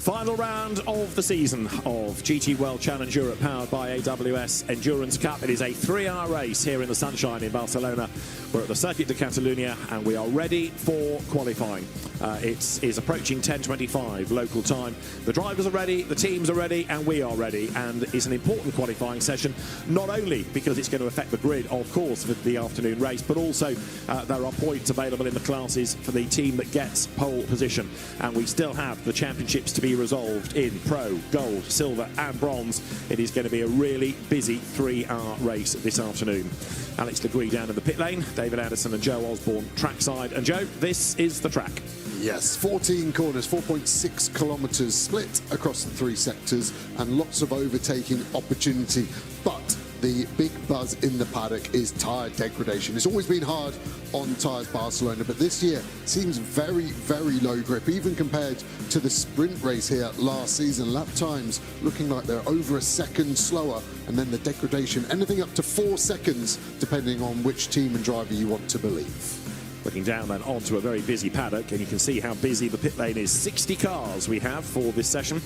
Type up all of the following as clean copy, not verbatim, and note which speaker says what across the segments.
Speaker 1: Final round of the season of GT World Challenge Europe, powered by AWS Endurance Cup. It is a 3-hour race here in the sunshine in Barcelona. We're at the Circuit de Catalunya and we are ready for qualifying. It is approaching 10:25 local time. The drivers are ready, the teams are ready, and we are ready. And it's an important qualifying session, not only because it's going to affect the grid, of course, for the afternoon race, but also there are points available in the classes for the team that gets pole position. And we still have the championships to be resolved in pro, gold, silver and bronze. It is going to be a really busy 3-hour race this afternoon. Alex Legree down in the pit lane, David Anderson and Joe Osborne trackside. And Joe, this is the track.
Speaker 2: Yes, 14 corners, 4.6 kilometres split across the 3 sectors and lots of overtaking opportunity. But the big buzz in the paddock is tyre degradation. It's always been hard on Tyres Barcelona, but this year seems very, very low grip, even compared to the sprint race here last season. Lap times looking like they're over a second slower, and then the degradation anything up to 4 seconds, depending on which team and driver you want to believe.
Speaker 1: Looking down then onto a very busy paddock, and you can see how busy the pit lane is. 60 cars we have for this session.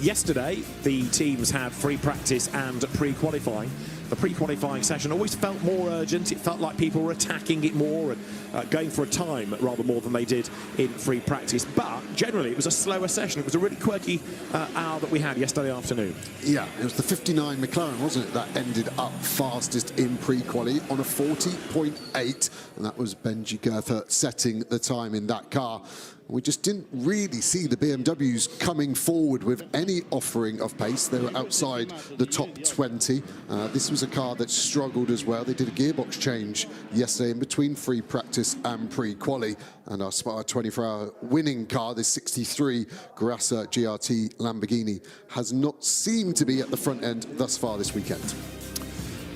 Speaker 1: Yesterday, the teams had free practice and pre-qualifying. The pre-qualifying session always felt more urgent. It felt like people were attacking it more and going for a time rather more than they did in free practice. But generally, it was a slower session. It was a really quirky hour that we had yesterday afternoon.
Speaker 2: Yeah, it was the 59 McLaren, wasn't it, that ended up fastest in pre-quali on a 40.8, and that was Benji Goethe setting the time in that car. We just didn't really see the BMWs coming forward with any offering of pace. They were outside the top 20. This was a car that struggled as well. They did a gearbox change yesterday in between free practice and pre-quali. And our 24-hour winning car, this 63 Grassa GRT Lamborghini, has not seemed to be at the front end thus far this weekend.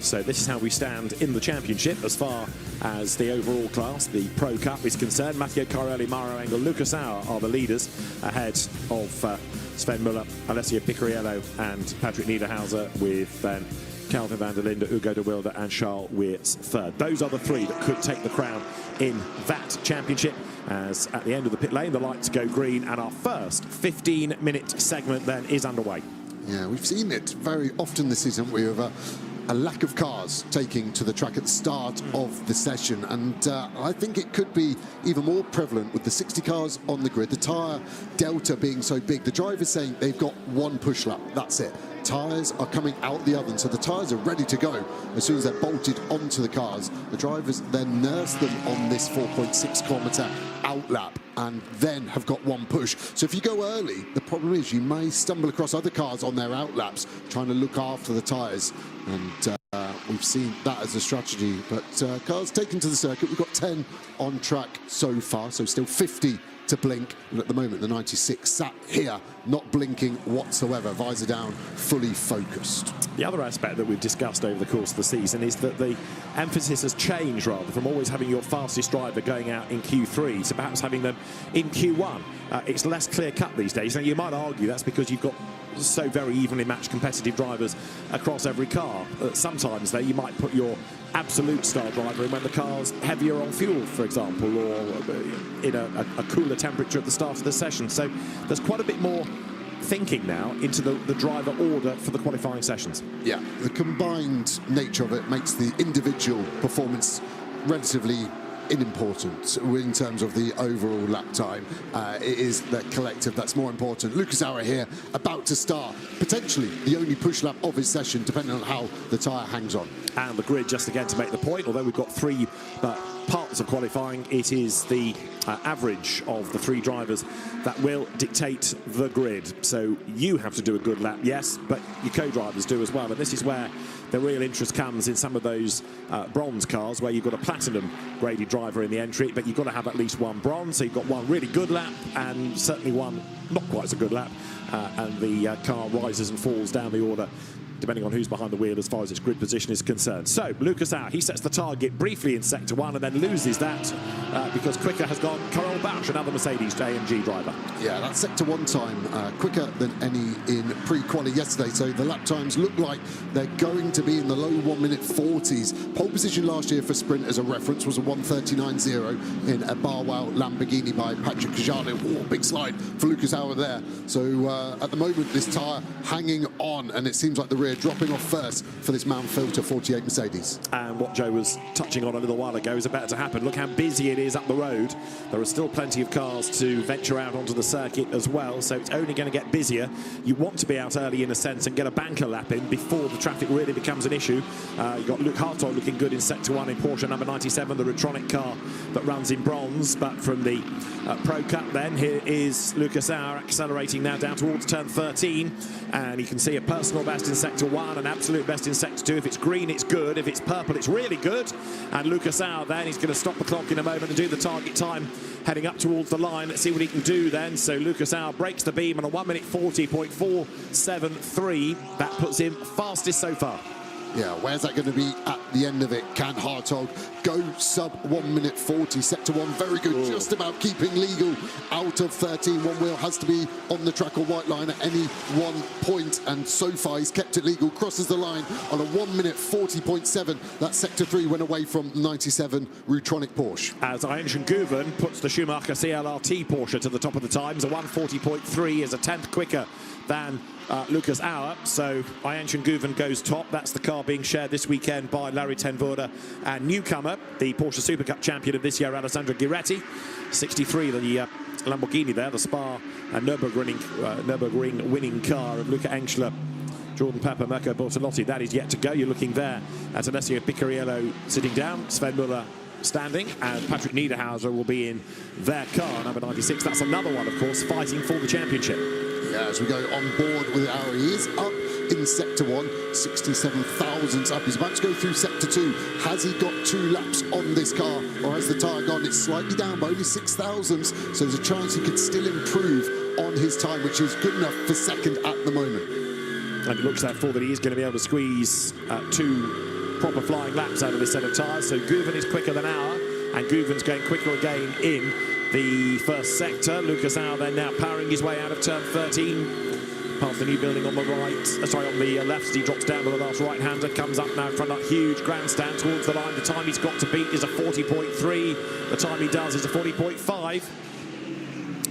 Speaker 1: So this is how we stand in the championship as far as the overall class, the Pro Cup, is concerned. Matteo Carelli, Mauro Engel, Lucas Auer are the leaders, ahead of Sven Muller, Alessio Picariello and Patrick Niederhauser, with then Calvin van der Linde, Hugo de Wilde and Charles Weerts third. Those are the 3 that could take the crown in that championship, as at the end of the pit lane the lights go green and our first 15-minute segment then is underway.
Speaker 2: Yeah, we've seen it very often this season. We have a lack of cars taking to the track at the start of the session, and I think it could be even more prevalent with the 60 cars on the grid, the tyre delta being so big. The driver's saying they've got 1 push lap, that's it. Tyres are coming out the oven, so the tyres are ready to go as soon as they're bolted onto the cars. The drivers then nurse them on this 4.6 kilometre out lap and then have got 1 push. So if you go early, the problem is you may stumble across other cars on their out laps trying to look after the tyres, and we've seen that as a strategy. But cars taken to the circuit, we've got 10 on track so far, so still 50 to blink, and at the moment the 96 sat here not blinking whatsoever, visor down, fully focused.
Speaker 1: The other aspect that we've discussed over the course of the season is that the emphasis has changed, rather, from always having your fastest driver going out in Q3 to perhaps having them in Q1. It's less clear-cut these days. Now, you might argue that's because you've got so very evenly matched competitive drivers across every car. Sometimes, though, you might put your absolute star driver in when the car's heavier on fuel, for example, or in a cooler temperature at the start of the session. So there's quite a bit more thinking now into the driver order for the qualifying sessions.
Speaker 2: Yeah, the combined nature of it makes the individual performance relatively unimportant in terms of the overall lap time. It is the collective that's more important. Lucas Auer here, about to start potentially the only push lap of his session, depending on how the tyre hangs on.
Speaker 1: And the grid, just again to make the point, although we've got 3 parts of qualifying, it is the average of the 3 drivers that will dictate the grid. So you have to do a good lap, yes, but your co-drivers do as well. And this is where the real interest comes in some of those bronze cars, where you've got a platinum graded driver in the entry, but you've got to have at least 1 bronze. So you've got 1 really good lap and certainly 1 not quite so good lap, and the car rises and falls down the order depending on who's behind the wheel as far as its grid position is concerned. So, Lucas Auer, he sets the target briefly in Sector 1 and then loses that because quicker has gone Carol Bausch, another Mercedes AMG driver.
Speaker 2: Yeah, that Sector 1 time quicker than any in pre-quali yesterday, so the lap times look like they're going to be in the low 1-minute 40s. Pole position last year for sprint, as a reference, was a 1:39.0 in a Barwell Lamborghini by Patrick Cajado. Oh, big slide for Lucas Auer there. So at the moment, this tyre hanging on, and it seems like the rear dropping off first for this Mount Filter 48 Mercedes.
Speaker 1: And what Joe was touching on a little while ago is about to happen. Look how busy it is up the road. There are still plenty of cars to venture out onto the circuit as well, so it's only going to get busier. You want to be out early in a sense and get a banker lap in before the traffic really becomes an issue. You've got Luke Hartog looking good in Sector 1 in Porsche number 97, the Retronic car that runs in bronze. But from the Pro Cup then, here is Lucas Auer accelerating now down towards turn 13, and you can see a personal best in Sector 1, an absolute best in Sector 2. If it's green, it's good. If it's purple, it's really good. And Lucas Auer then, he's going to stop the clock in a moment and do the target time heading up towards the line. Let's see what he can do then. So Lucas Auer breaks the beam on a 1-minute 40.473. That puts him fastest so far.
Speaker 2: Yeah, where's that going to be at the end of it? Can Hartog go sub 1-minute 40? Sector 1, very good. Ooh. Just about keeping legal out of 13. One wheel has to be on the track or white line at any one point, and so far he's kept it legal. Crosses the line on a 1-minute 40.7. That Sector 3 went away from 97 Rutronic Porsche. As
Speaker 1: Ayenchen Guven puts the Schumacher CLRT Porsche to the top of the times, a 1:40.3 is a tenth quicker than Lucas Auer. So Ayenchen Guven goes top. That's the car being shared this weekend by Larry Ten Voorde and newcomer, the Porsche Super Cup champion of this year, Alessandro Giretti. 63, the Lamborghini there, the Spa and Nürburgring winning car of Luca Engschler, Jordan Pepper, Mirko Bortolotti. That is yet to go. You're looking there at Alessio Picariello sitting down, Sven Muller standing, and Patrick Niederhauser will be in their car, number 96. That's another one, of course, fighting for the championship.
Speaker 2: Yeah, as we go on board with Auer, he is up in Sector 1, 67 thousandths up. He's about to go through Sector 2. Has he got 2 laps on this car, or has the tyre gone? It's slightly down by only 6 thousandths, so there's a chance he could still improve on his time, which is good enough for second at the moment.
Speaker 1: And it looks therefore that he is going to be able to squeeze 2 proper flying laps out of this set of tyres. So Guven is quicker than Auer, and Guven's going quicker again in the first sector. Lucas Auer then now powering his way out of turn 13, past the new building on the right, on the left, as he drops down to the last right-hander, comes up now in front of that huge grandstand towards the line. The time he's got to beat is a 40.3. The time he does is a 40.5.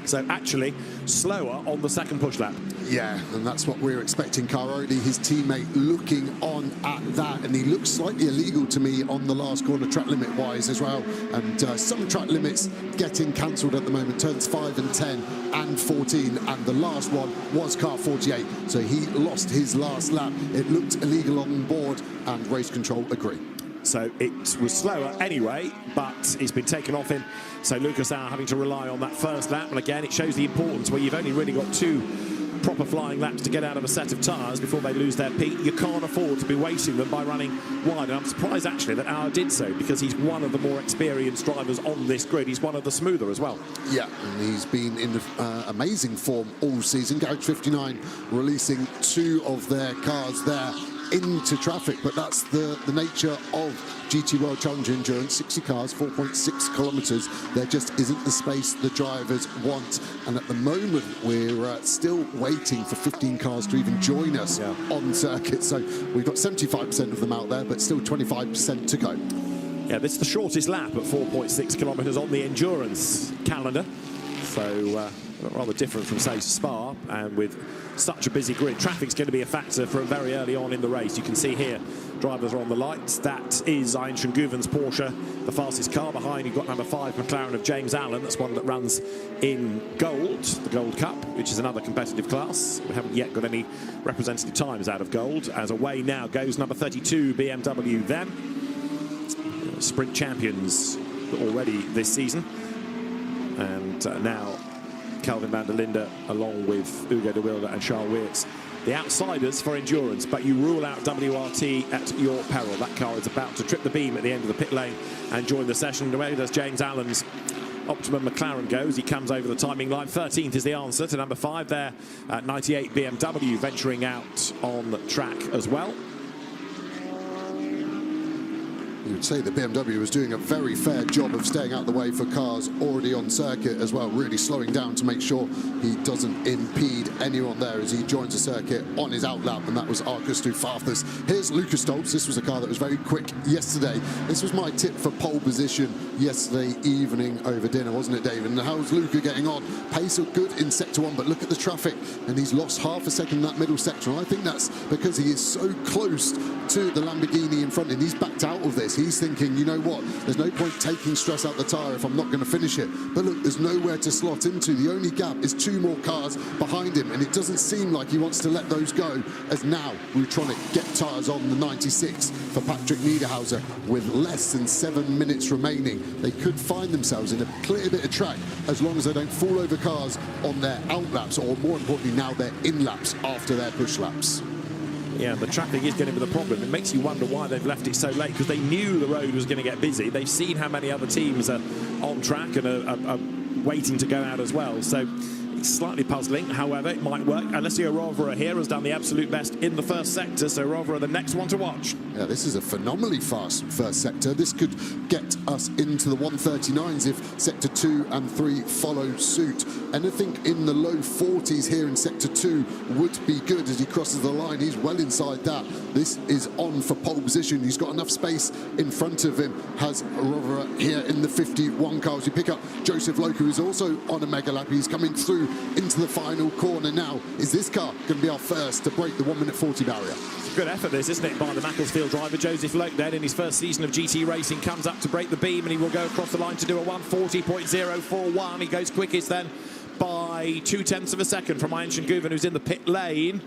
Speaker 1: So actually slower on the second push lap.
Speaker 2: Yeah, and that's what we're expecting. Caroli, his teammate, looking on at that, and he looks slightly illegal to me on the last corner track limit wise as well, and some track limits getting cancelled at the moment, turns 5 and 10 and 14, and the last one was car 48, so he lost his last lap. It looked illegal on board, and race control agree.
Speaker 1: So it was slower anyway, but it's been taken off him. So Lucas Auer having to rely on that first lap. And again, it shows the importance where you've only really got 2 proper flying laps to get out of a set of tyres before they lose their peak. You can't afford to be wasting them by running wide. And I'm surprised actually that Auer did so, because he's one of the more experienced drivers on this grid. He's one of the smoother as well. Yeah,
Speaker 2: and he's been in amazing form all season. Garage 59 releasing 2 of their cars there into traffic, but that's the nature of GT World Challenger Endurance. 60 cars, 4.6 kilometres. There just isn't the space the drivers want, and at the moment we're still waiting for 15 cars to even join us on circuit. So we've got 75% of them out there, but still 25% to go.
Speaker 1: Yeah, this is the shortest lap at 4.6 kilometres on the endurance calendar. So rather different from, say, Spa, and with such a busy grid. Traffic's going to be a factor from very early on in the race. You can see here, drivers are on the lights. That is Ayenchen Guven's Porsche, the fastest car. Behind, you've got number 5 McLaren of James Allen. That's one that runs in gold, the Gold Cup, which is another competitive class. We haven't yet got any representative times out of gold. As away now goes number 32 BMW then. Sprint champions already this season. And now Calvin van der Linde, along with Ugo de Wilde and Charles Weerts, the outsiders for endurance, but you rule out WRT at your peril. That car is about to trip the beam at the end of the pit lane and join the session. The way does James Allen's Optimum McLaren goes. He comes over the timing line. 13th is the answer to number 5 there at 98 BMW venturing out on the track as well.
Speaker 2: You would say the BMW was doing a very fair job of staying out the way for cars already on circuit as well, really slowing down to make sure he doesn't impede anyone there as he joins the circuit on his outlap, and that was Arcus Tufathis. Here's Lucas Stoltz. This was a car that was very quick yesterday. This was my tip for pole position yesterday evening over dinner, wasn't it, David? And how's Luca getting on? Pace looked good in sector 1, but look at the traffic, and he's lost half a second in that middle section. I think that's because he is so close to the Lamborghini in front, and he's backed out of this. He's thinking, you know what, there's no point taking stress out the tyre if I'm not going to finish it. But look, there's nowhere to slot into. The only gap is 2 more cars behind him, and it doesn't seem like he wants to let those go, as now Rutronic get tyres on the 96 for Patrick Niederhauser with less than 7 minutes remaining. They could find themselves in a clear bit of track as long as they don't fall over cars on their out laps, or more importantly now their in laps after their push laps.
Speaker 1: Yeah, the traffic is getting to be the problem. It makes you wonder why they've left it so late, because they knew the road was going to get busy. They've seen how many other teams are on track and are waiting to go out as well. So it's slightly puzzling. However, it might work. Alessio Rovera here has done the absolute best in the first sector, so Rovera the next one to watch.
Speaker 2: Yeah, this is a phenomenally fast first sector. This could get us into the 139s if sector 2 and 3 follow suit. Anything in the low 40s here in sector 2 would be good as he crosses the line. He's well inside that. This is on for pole position. He's got enough space in front of him, has Rovera here in the 51 cars. We pick up Joseph Loca, who's also on a mega lap. He's coming through into the final corner now. Is this car going to be our first to break the 1:40 barrier?
Speaker 1: It's a good effort this, isn't it, by the Macclesfield driver. Joseph Loke then in his first season of GT racing comes up to break the beam, and he will go across the line to do a 1:40.041. He goes quickest then by 0.2 of a second from Ancient Guven, who's in the pit lane.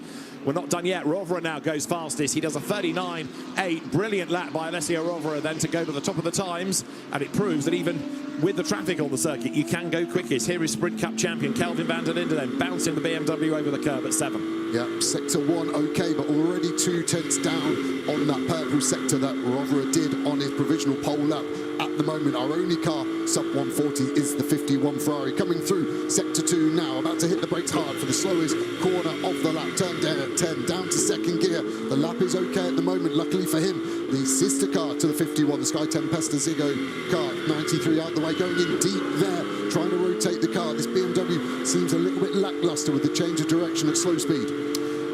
Speaker 1: We're not done yet. Rovera now goes fastest. He does a 39.8. Brilliant lap by Alessio Rovera then to go to the top of the times, and it proves that even with the traffic on the circuit, you can go quickest. Here is Sprint Cup champion Kelvin van der Linde then bouncing the BMW over the curb at 7.
Speaker 2: Yeah, sector 1 okay, but already 2/10 down on that purple sector that Rovera did on his provisional pole lap. At the moment, our only car sub 140 is the 51 Ferrari coming through sector 2 now, about to hit the brakes hard for the slowest corner of the lap. Turn down at 10, down to second gear. The lap is okay at the moment, luckily for him. The sister car to the 51, the Sky Tempesta Ziggo car, 93 out the way, going in deep there, trying to rotate the car. This BMW seems a little bit lackluster with the change of direction at slow speed.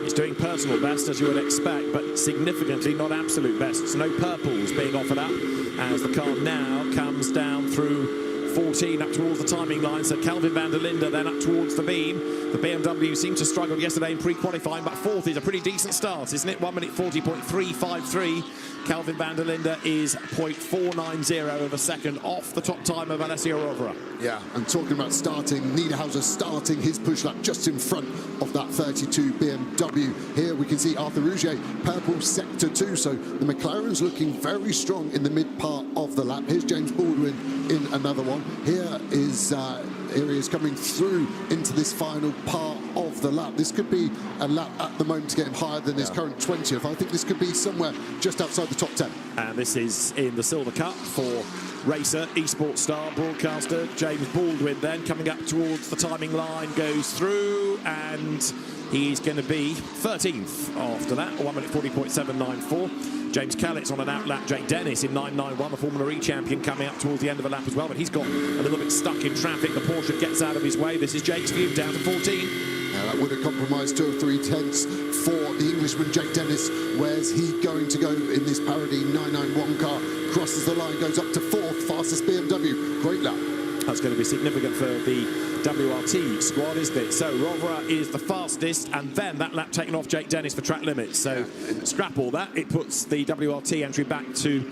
Speaker 1: He's doing personal best, as you would expect, but significantly not absolute best. So no purples being offered up as the car now comes down through 14 up towards the timing line. So Kelvin van der Linde then up towards the beam. The BMW seemed to struggle yesterday in pre-qualifying, but 4th is a pretty decent start, isn't it? 1:40.353. Kelvin van der Linde is 0.490 of a second off the top time of Alessio Rovera.
Speaker 2: Yeah, and talking about starting, Niederhauser starting his push lap just in front of that 32 BMW. Here we can see Arthur Rouget, purple sector 2, so the McLaren's looking very strong in the mid part of the lap. Here's James Baldwin in another one. Here he is coming through into this final part of the lap. This could be a lap at the moment to get him higher than his current 20th. I think this could be somewhere just outside the top 10.
Speaker 1: And this is in the Silver Cup for racer, esports star, broadcaster James Baldwin then coming up towards the timing line, goes through, and he's going to be 13th after that, 1:40.794. James Callit's on an outlap. Jake Dennis in 991, the Formula E champion, coming up towards the end of the lap as well, but he's got a little bit stuck in traffic. The Porsche gets out of his way. This is Jake's view, down to 14.
Speaker 2: Now that would have compromised 2 or 3 tenths for the Englishman Jake Dennis. Where's he going to go in this parody 991 car? Crosses the line, goes up to 4th, fastest BMW. Great lap.
Speaker 1: That's going to be significant for the WRT squad, isn't it? So Rovera is the fastest, and then that lap taken off Jake Dennis for track limits. So scrap all that. It puts the WRT entry back to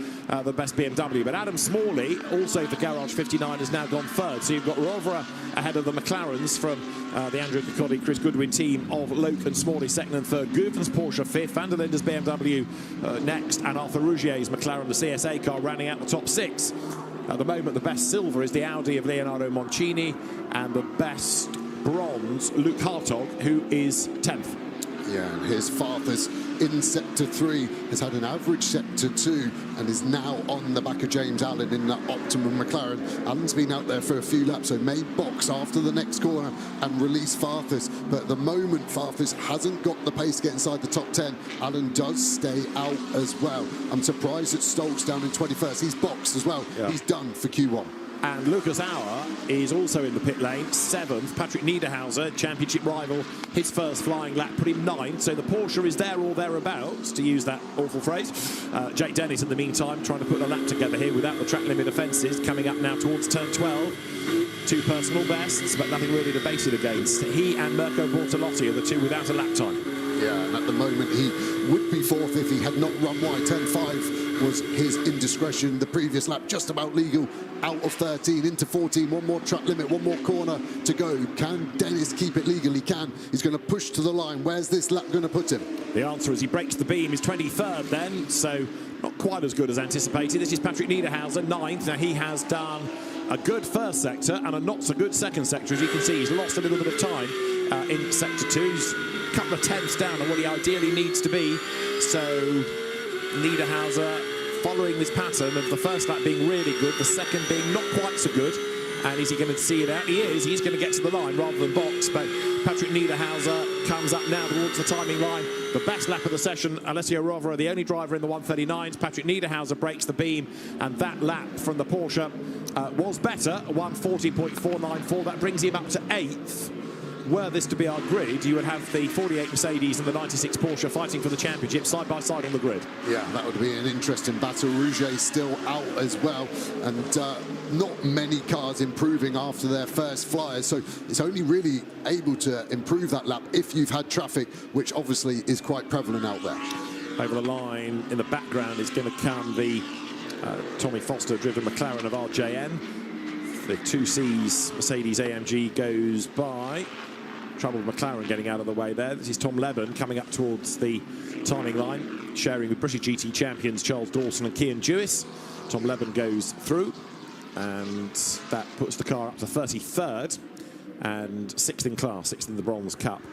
Speaker 1: the best BMW. But Adam Smalley, also for Garage 59, has now gone 3rd. So you've got Rovera ahead of the McLarens from the Andrew Picotti, Chris Goodwin team of Loke and Smalley 2nd and 3rd. Guven's Porsche 5th, van der Linde's BMW next, and Arthur Rouget's McLaren, the CSA car, rounding out the top 6. At the moment, the best silver is the Audi of Leonardo Moncini, and the best bronze, Luke Hartog, who is 10th.
Speaker 2: Yeah, and here's Farthas in Sector 3, has had an average Sector 2 and is now on the back of James Allen in that Optimum McLaren. Allen's been out there for a few laps, so may box after the next corner and release Farfus. But at the moment, Farfus hasn't got the pace to get inside the top 10. Allen does stay out as well. I'm surprised that Stokes down in 21st. He's boxed as well. Yeah. He's done for Q1.
Speaker 1: And Lucas Auer is also in the pit lane, 7th. Patrick Niederhauser, championship rival, his first flying lap put him 9th. So the Porsche is there or thereabouts, to use that awful phrase. Jake Dennis, in the meantime, trying to put a lap together here without the track limit offences. Coming up now towards turn 12. 2 personal bests, but nothing really to base it against. He and Mirko Bortolotti are the 2 without a lap time.
Speaker 2: Yeah, and at the moment he would be 4th if he had not run wide. Turn 5 was his indiscretion. The previous lap just about legal. Out of 13 into 14. 1 more track limit, 1 more corner to go. Can Dennis keep it legal? He can. He's going to push to the line. Where's this lap going to put him?
Speaker 1: The answer is he breaks the beam. He's 23rd then, so not quite as good as anticipated. This is Patrick Niederhauser, 9th. Now he has done a good first sector and a not so good second sector. As you can see, he's lost a little bit of time in sector 2. He's a couple of tenths down on what he ideally needs to be. So Niederhauser following this pattern of the first lap being really good, the second being not quite so good. And is he going to see it out? He is. He's going to get to the line rather than box. But Patrick Niederhauser comes up now towards the timing line. The best lap of the session, Alessio Rovera, the only driver in the 139s. Patrick Niederhauser breaks the beam. And that lap from the Porsche was better, 140.494. That brings him up to 8th. Were this to be our grid, you would have the 48 Mercedes and the 96 Porsche fighting for the championship side by side on the grid. Yeah, that would be an interesting battle. Rouget still out as well, and not many cars improving after their first flyers, so it's only really able to improve that lap if you've had traffic, which obviously is quite prevalent out there. Over the line in the background is going to come the Tommy Foster-driven McLaren of RJN. The 2Cs Mercedes AMG goes by. Trouble with McLaren getting out of the way there. This is Tom Leben coming up towards the timing line, sharing with British GT champions Charles Dawson and Cian Dewis. Tom Leben goes through, and that puts the car up to 33rd and 6th in class, 6th in the Bronze Cup.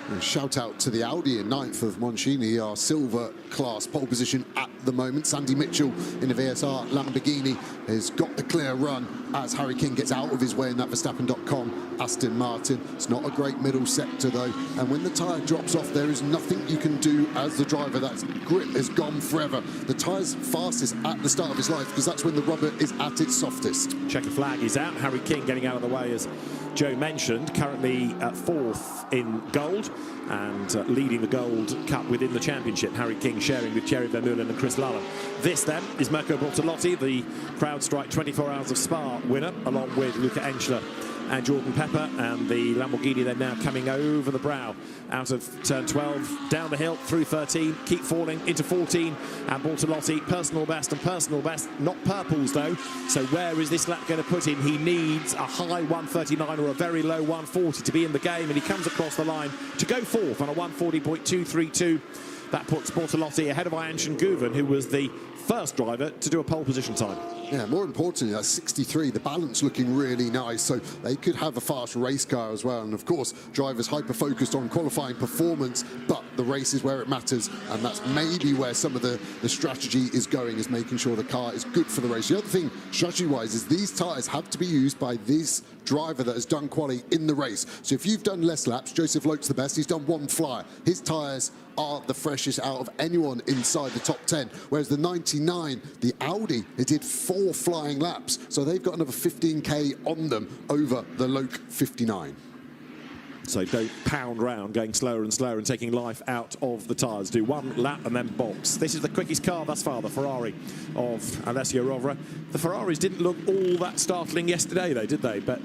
Speaker 1: And shout out to the Audi in 9th of Moncini, our silver class pole position at the moment. Sandy Mitchell in the VSR Lamborghini has got the clear run as Harry King gets out of his way in that Verstappen.com Aston Martin. It's not a great middle sector though, and when the tyre drops off, there is nothing you can do as the driver. That grip is gone forever. The tyre's fastest at the start of his life because that's when the rubber is at its softest. Checker flag is out. Harry King getting out of the way, as Joe mentioned, currently 4th in gold and leading the Gold Cup within the championship. Harry King sharing with Thierry Vermeulen and Chris Lullen. This then is Mirko Bortolotti, the CrowdStrike 24 Hours of Spa winner, along with Luca Enschler and Jordan Pepper, and the Lamborghini then now coming over the brow out of turn 12, down the hill through 13, keep falling into 14, and Bortolotti personal best and personal best, not purples though. So where is this lap going to put him? He needs a high 139 or a very low 140 to be in the game, and he comes across the line to go 4th on a 140.232. That puts Bortolotti ahead of Ian Guven, who was the first driver to do a pole position time. Yeah, more importantly, that's 63. The balance looking really nice, so they could have a fast race car as well. And of course, drivers hyper-focused on qualifying performance, but the race is where it matters, and that's maybe where some of the strategy is going, is making sure the car is good for the race. The other thing, strategy-wise, is these tyres have to be used by this driver that has done quali in the race. So if you've done less laps, Joseph Loke's the best, he's done 1 flyer. His tyres are the freshest out of anyone inside the top 10, whereas the 99, the Audi, they did 4 flying laps, so they've got another 15k on them over the Loke 59. So don't pound round, going slower and slower and taking life out of the tyres. Do 1 lap and then box. This is the quickest car thus far, the Ferrari of Alessio Rovera. The Ferraris didn't look all that startling yesterday though, did they? But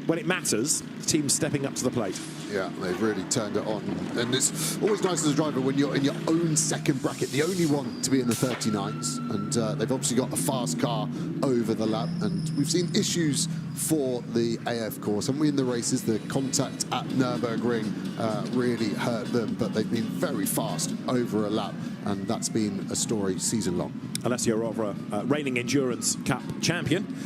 Speaker 1: when it matters, the team's stepping up to the plate. Yeah, they've really turned it on. And it's always nice as a driver when you're in your own second bracket, the only one to be in the 39s. And they've obviously got a fast car over the lap. And we've seen issues for the AF course. And we in the races, the contact at Nürburgring really hurt them. But they've been very fast over a lap. And that's been a story season long. Alessio Rovera, reigning Endurance Cup champion.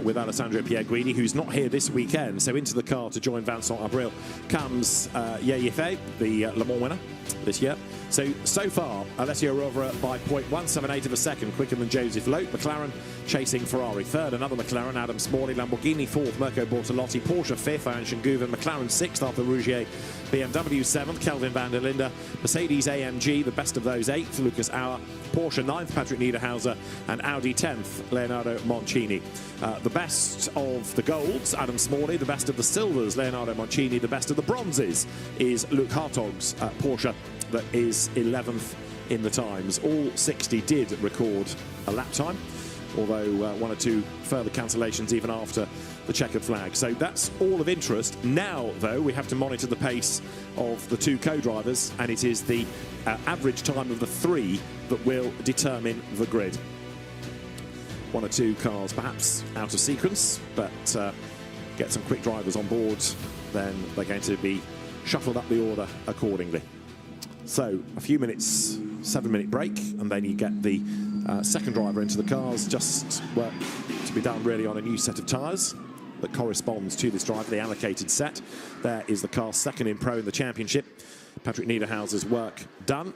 Speaker 1: With Alessandro Pierguidi, who's not here this weekend. So into the car to join Vincent Abril comes Ye Yifei, the Le Mans winner. this year. So far, Alessio Rovera by 0.178 of a second quicker than Joseph Lote. McLaren chasing Ferrari third. Another McLaren, Adam Smalley. Lamborghini fourth, Mirko Bortolotti. Porsche fifth, Ian Schenguven. McLaren sixth, Arthur Rougier. BMW seventh, Kelvin van der Linde. Mercedes AMG, the best of those, eighth, Lucas Auer. Porsche ninth, Patrick Niederhauser. And Audi 10th, Leonardo Moncini. The best of the golds, Adam Smalley. The best of the silvers, Leonardo Moncini. The best of the bronzes is Luke Hartog's Porsche, that is 11th in the times. All 60 did record a lap time, although one or two further cancellations even after the checkered flag. So that's all of interest. Now, though, we have to monitor the pace of the two co-drivers, and it is the average time of the three that will determine the grid. One or two cars perhaps out of sequence, but get some quick drivers on board, then they're going to be shuffled up the order accordingly. So a few minutes, 7-minute break, and then you get the second driver into the cars. Just work to be done really on a new set of tyres that corresponds to this driver, the allocated set. There is the car second in pro in the championship. Patrick Niederhauser's work done.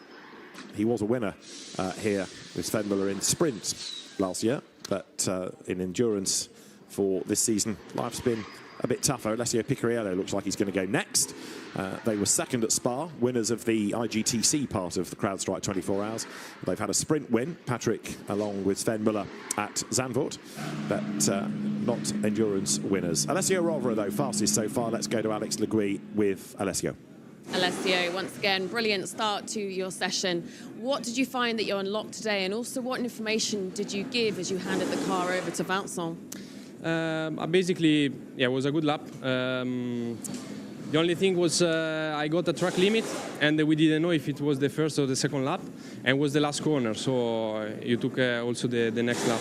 Speaker 1: He was a winner here with Sven Muller in sprint last year, but in endurance for this season, life's been a bit tougher. Alessio Picariello looks like he's going to go next. They were second at Spa, winners of the IGTC part of the CrowdStrike 24 Hours. They've had a sprint win, Patrick along with Sven Muller at Zandvoort, but not endurance winners. Alessio Rovera, though, fastest so far. Let's go to Alex Legui with Alessio.
Speaker 3: Alessio, once again, brilliant start to your session. What did you find that you unlocked today, and also what information did you give as you handed the car over to Vincent?
Speaker 4: Basically, yeah, it was a good lap. The only thing was I got a track limit, and we didn't know if it was the first or the second lap, and it was the last corner, so you took also the next lap.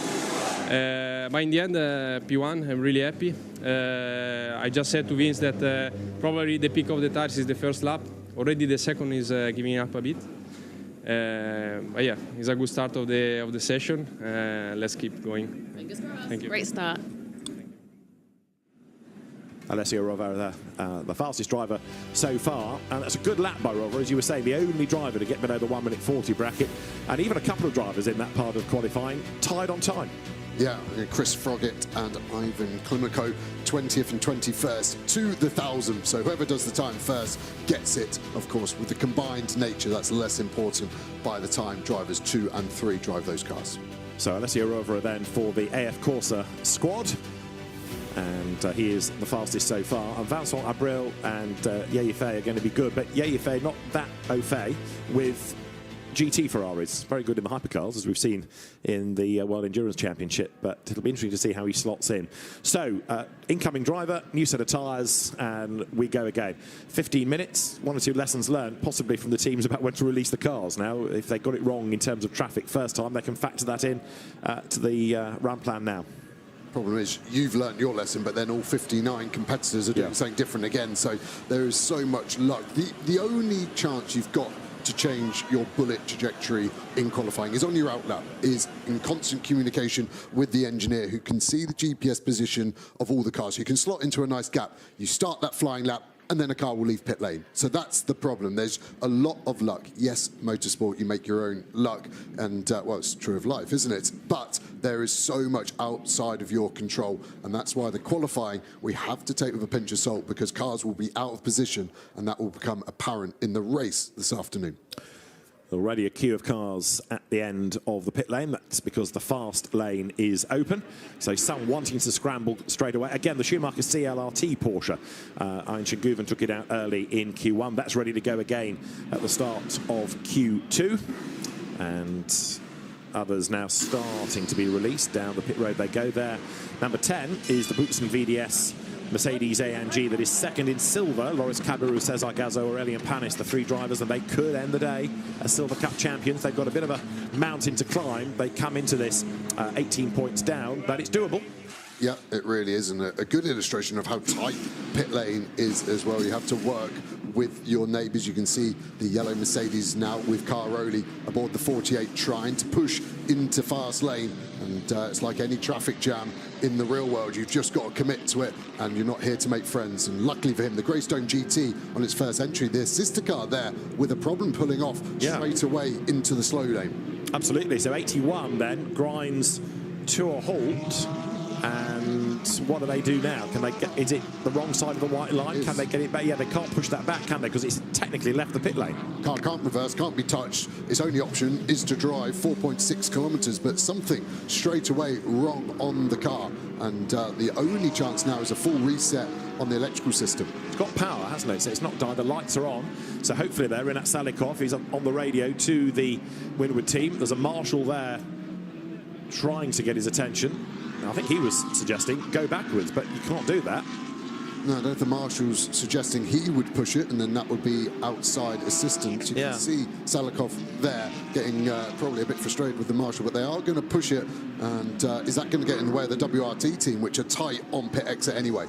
Speaker 4: But in the end, P1, I'm really happy. I just said to Vince that probably the peak of the tires is the first lap. Already the second is giving up a bit. But yeah, it's a good start of the session. Let's keep going.
Speaker 3: Fingers crossed.
Speaker 4: Thank you.
Speaker 3: Great start.
Speaker 1: Alessio Rovera, the fastest driver so far, and that's a good lap by Rovera, as you were saying, the only driver to get below the 1 minute 40 bracket, and even a couple of drivers in that part of qualifying tied on time.
Speaker 2: Yeah, Chris Froggatt and Ivan Klimenko, 20th and 21st to the 1,000. So whoever does the time first gets it. Of course, with the combined nature, that's less important by the time drivers 2 and 3 drive those cars.
Speaker 1: So Alessio Rovera then for the AF Corsa squad. And he is the fastest so far. And Vincent Abril and Ye Yifei are going to be good, but Ye Yifei not that au fait with GT Ferraris. Very good in the hypercars, as we've seen in the World Endurance Championship, but it'll be interesting to see how he slots in. So, incoming driver, new set of tyres, and we go again. 15 minutes, 1 or 2 lessons learned, possibly from the teams about when to release the cars. Now, if they got it wrong in terms of traffic first time, they can factor that in to the run plan now.
Speaker 2: Problem is, you've learned your lesson, but then all 59 competitors are doing something different again. So there is so much luck. The only chance you've got to change your bullet trajectory in qualifying is on your outlap, is in constant communication with the engineer who can see the GPS position of all the cars. You can slot into a nice gap. You start that flying lap, and then a car will leave pit lane. So that's the problem. There's a lot of luck. Yes, motorsport, you make your own luck, and well, it's true of life, isn't it? But there is so much outside of your control, and that's why the qualifying we have to take with a pinch of salt, because cars will be out of position, and that will become apparent in the race this afternoon.
Speaker 1: Already a queue of cars at the end of the pit lane. That's because the fast lane is open. So some wanting to scramble straight away. Again, the Schumacher CLRT Porsche. Ian Schenguven took it out early in Q1. That's ready to go again at the start of Q2. And others now starting to be released. Down the pit road they go there. Number 10 is the Boutsen VDS Mercedes AMG that is second in silver. Loris Cabarrus, Cesar Gazzo, Aurelian Panis, the 3 drivers, and they could end the day as Silver Cup champions. They've got a bit of a mountain to climb. They come into this 18 points down, but it's doable.
Speaker 2: Yeah, it really is, and a good illustration of how tight pit lane is as well. You have to work with your neighbours. You can see the yellow Mercedes now with Caroli aboard the 48 trying to push into fast lane, and it's like any traffic jam in the real world. You've just got to commit to it, and you're not here to make friends. And luckily for him, the Greystone GT on its first entry, the sister car there with a problem pulling off straight away into the slow lane.
Speaker 1: Absolutely. So 81 then grinds to a halt. And what do they do now? Can they get? Is it the wrong side of the white line? Can they get it back? Yeah, they can't push that back, can they? Because it's technically left the pit lane.
Speaker 2: Can't reverse, can't be touched. Its only option is to drive 4.6 kilometers, but something straight away wrong on the car. And the only chance now is a full reset on the electrical system.
Speaker 1: It's got power, hasn't it? So it's not died. The lights are on. So hopefully they're in at Salikov. He's on the radio to the Windward team. There's a marshal there trying to get his attention. I think he was suggesting go backwards, but you can't do that.
Speaker 2: No, I don't know if the marshal's suggesting he would push it, and then that would be outside assistance. You can see Salikov there getting probably a bit frustrated with the marshal, but they are going to push it. And is that going to get in the way of the WRT team, which are tight on pit exit anyway?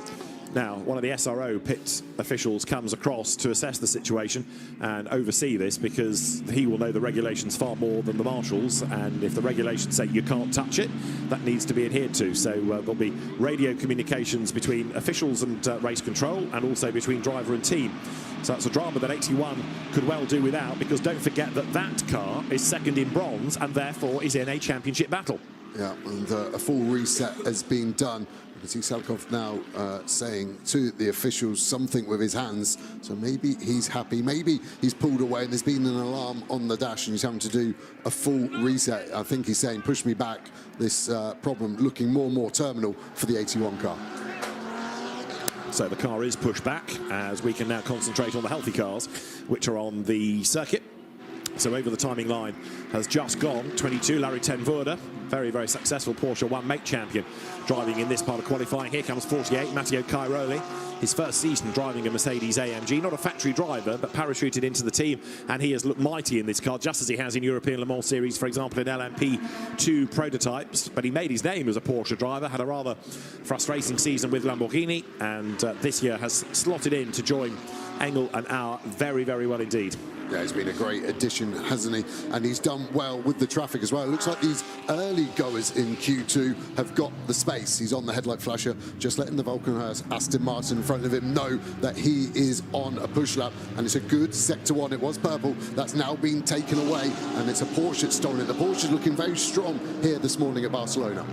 Speaker 1: Now, one of the SRO pit officials comes across to assess the situation and oversee this, because he will know the regulations far more than the marshals, and if the regulations say you can't touch it, that needs to be adhered to. So there'll be radio communications between officials and race control, and also between driver and team. So that's a drama that 81 could well do without, because don't forget that that car is second in bronze and therefore is in a championship battle.
Speaker 2: Yeah, and a full reset has been done. You can see Salikov now saying to the officials something with his hands. So maybe he's happy, maybe he's pulled away and there's been an alarm on the dash and he's having to do a full reset. I think he's saying, push me back. This problem looking more and more terminal for the 81 car.
Speaker 1: So the car is pushed back as we can now concentrate on the healthy cars, which are on the circuit. So over the timing line has just gone 22, Larry ten Voorde, very, very successful Porsche 1 Make champion, driving in this part of qualifying. Here comes 48, Matteo Cairoli, his first season driving a Mercedes AMG, not a factory driver, but parachuted into the team, and he has looked mighty in this car, just as he has in European Le Mans Series, for example, in LMP2 prototypes. But he made his name as a Porsche driver, had a rather frustrating season with Lamborghini, and this year has slotted in to join Engel and Auer very, very well indeed.
Speaker 2: Yeah, he's been a great addition, hasn't he? And he's done well with the traffic as well. It looks like these early goers in Q2 have got the space. He's on the headlight flasher, just letting the Valkenhurst Aston Martin in front of him know that he is on a push lap. And it's a good sector one. It was purple. That's now been taken away. And it's a Porsche that's stolen it. The Porsche is looking very strong here this morning at Barcelona.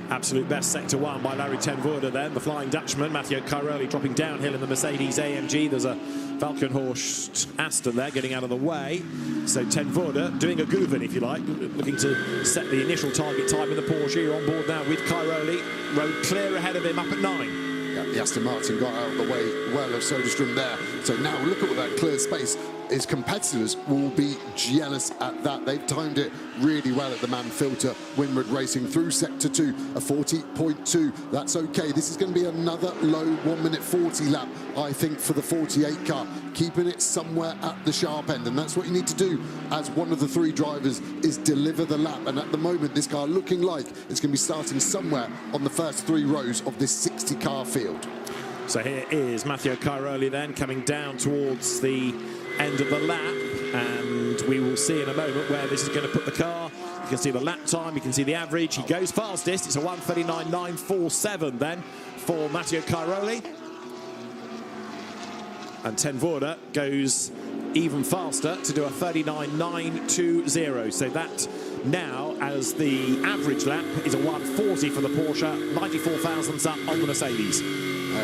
Speaker 1: Absolute best sector one by Larry ten Voorde then, the Flying Dutchman. Matteo Cairoli dropping downhill in the Mercedes AMG. There's a Valkenhorst Aston there getting out of the way. So ten Voorde doing a Guven, if you like, looking to set the initial target time in the Porsche. You're on board now with Cairoli. Road clear ahead of him up at 9.
Speaker 2: Yeah, the Aston Martin got out of the way well of Soderstrom there. So now look at all that clear space. His competitors will be jealous at that. They've timed it really well at the man filter. Windward Racing through sector 2, a 40.2. That's okay. This is going to be another low 1 minute 40 lap, I think, for the 48 car. Keeping it somewhere at the sharp end. And that's what you need to do as one of the three drivers, is deliver the lap. And at the moment, this car looking like it's going to be starting somewhere on the first 3 rows of this 60 car field.
Speaker 1: So here is Matteo Cairoli then coming down towards the end of the lap, and we will see in a moment where this is going to put the car. You can see the lap time, you can see the average. He goes fastest. It's a 1:39.947 then for Matteo Cairoli, and ten Voorde goes even faster to do a 39.920. So that now, as the average lap, is a 1:40 for the Porsche, 94 thousandths up on the Mercedes.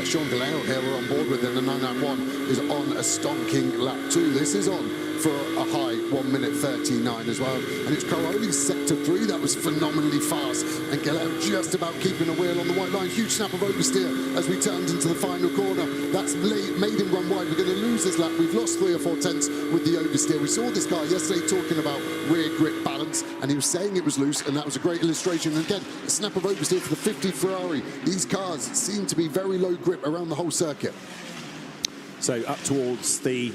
Speaker 2: Sean Galeo here we're on board with, and the 991 is on a stonking lap 2. This is on for a high 1 minute 39 as well. And it's Cairoli's sector 3 that was phenomenally fast. And Galeo just about keeping a wheel on the white line. Huge snap of oversteer as we turned into the final corner. That's made him run wide. We're going to lose this lap. We've lost 3 or 4 tenths with the oversteer. We saw this guy yesterday talking about rear grip balance, and he was saying it was loose, and that was a great illustration. And again, a snap of oversteer for the 50 Ferrari. These cars seem to be very low grip around the whole circuit.
Speaker 1: So up towards the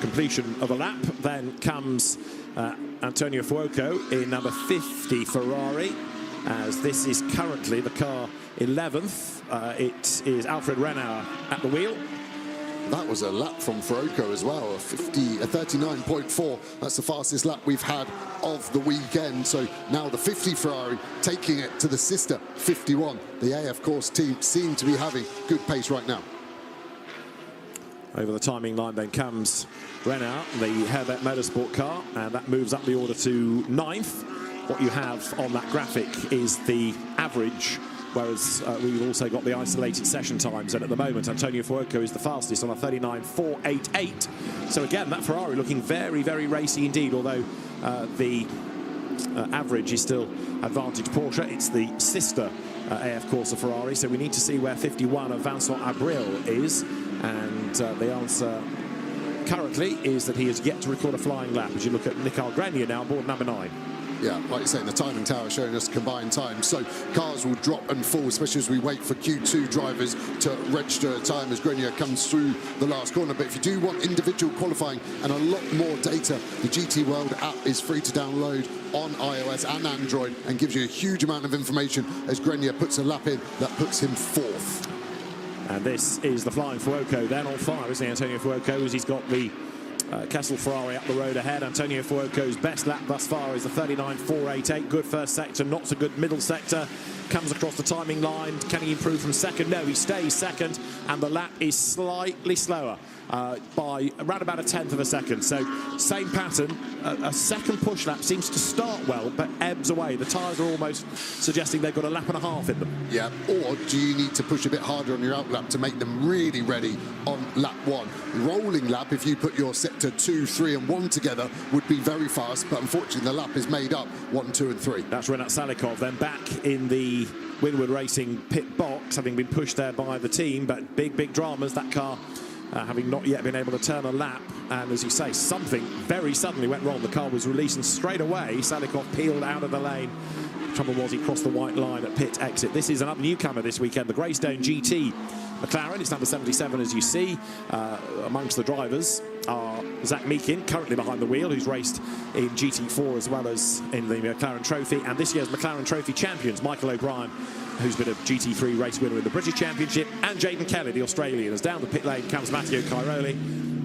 Speaker 1: completion of a lap, then comes Antonio Fuoco in number 50 Ferrari, as this is currently the car 11th. It is Alfred Renauer at the wheel.
Speaker 2: that was a lap from Fuoco as well, a 39.4. That's the fastest lap we've had of the weekend. So now the 50 Ferrari taking it to the sister 51. The AF Course team seem to be having good pace right now.
Speaker 1: Over the timing line then comes Renault, the Herbert Motorsport car, and that moves up the order to 9th. What you have on that graphic is the average, whereas we've also got the isolated session times, and at the moment Antonio Fuoco is the fastest on a 39.488. So again, that Ferrari looking very, very racy indeed, although the average is still advantage Porsche. It's the sister AF Corsa Ferrari, so we need to see where 51 of Vincent Abril is, and the answer currently is that he has yet to record a flying lap. As you look at Nicole Grenier now, board number 9.
Speaker 2: Yeah, like you're saying, the timing tower showing us combined time, so cars will drop and fall, especially as we wait for Q2 drivers to register a time as Grenier comes through the last corner. But if you do want individual qualifying and a lot more data, the GT World app is free to download on iOS and Android and gives you a huge amount of information as Grenier puts a lap in that puts him 4th. And
Speaker 1: this is the flying Fuoco then on fire, isn't he, Antonio Fuoco, as he's got the Kessel Ferrari up the road ahead. Antonio Fuoco's best lap thus far is the 39.488. Good first sector, not so good middle sector. Comes across the timing line. Can he improve from second? No, he stays second, and the lap is slightly slower by around about 1/10 of a second. So same pattern. A second push lap seems to start well, but ebbs away. The tyres are almost suggesting they've got a lap and a half in them.
Speaker 2: Yeah, or do you need to push a bit harder on your out lap to make them really ready on lap 1? Rolling lap, if you put your sector 2, 3 and 1 together, would be very fast, but unfortunately the lap is made up 1, 2 and 3.
Speaker 1: That's Renat Salikov then back in the Winward Racing pit box, having been pushed there by the team, but big dramas. That car having not yet been able to turn a lap, and as you say, something very suddenly went wrong. The car was released, and straight away Salikov peeled out of the lane. The trouble was he crossed the white line at pit exit. This is another newcomer this weekend, the Greystone GT McLaren. It's number 77, as you see. Amongst the drivers are Zach Meakin, currently behind the wheel, who's raced in GT4 as well as in the McLaren Trophy, and this year's McLaren Trophy champions, Michael O'Brien, who's been a GT3 race winner in the British Championship, and Jaden Kelly, the Australian. As down the pit lane comes Matteo Cairoli.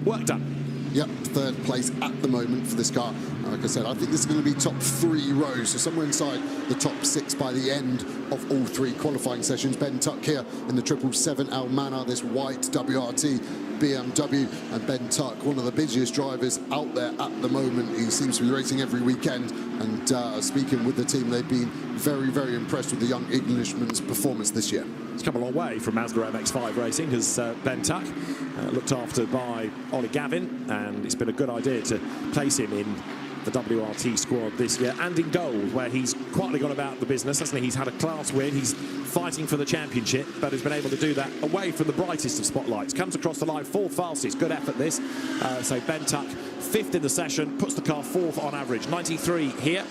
Speaker 1: Work done.
Speaker 2: Yep, 3rd place at the moment for this car. Like I said, I think this is going to be top 3 rows, so somewhere inside the top 6 by the end of all 3 qualifying sessions. Ben Tuck here in the 777 Almana, this white WRT BMW, and Ben Tuck, one of the busiest drivers out there at the moment. He seems to be racing every weekend, and speaking with the team, they've been very impressed with the young Englishman's performance this year.
Speaker 1: He's come a long way from Mazda MX-5 racing, has Ben Tuck, looked after by Ollie Gavin, and it's been a good idea to place him in the WRT squad this year, and in gold, where he's quietly gone about the business, hasn't he? He's had a class win, he's fighting for the championship, but has been able to do that away from the brightest of spotlights. Comes across the line 4th fastest, good effort this. So Ben Tuck 5th in the session, puts the car 4th on average, 93 here.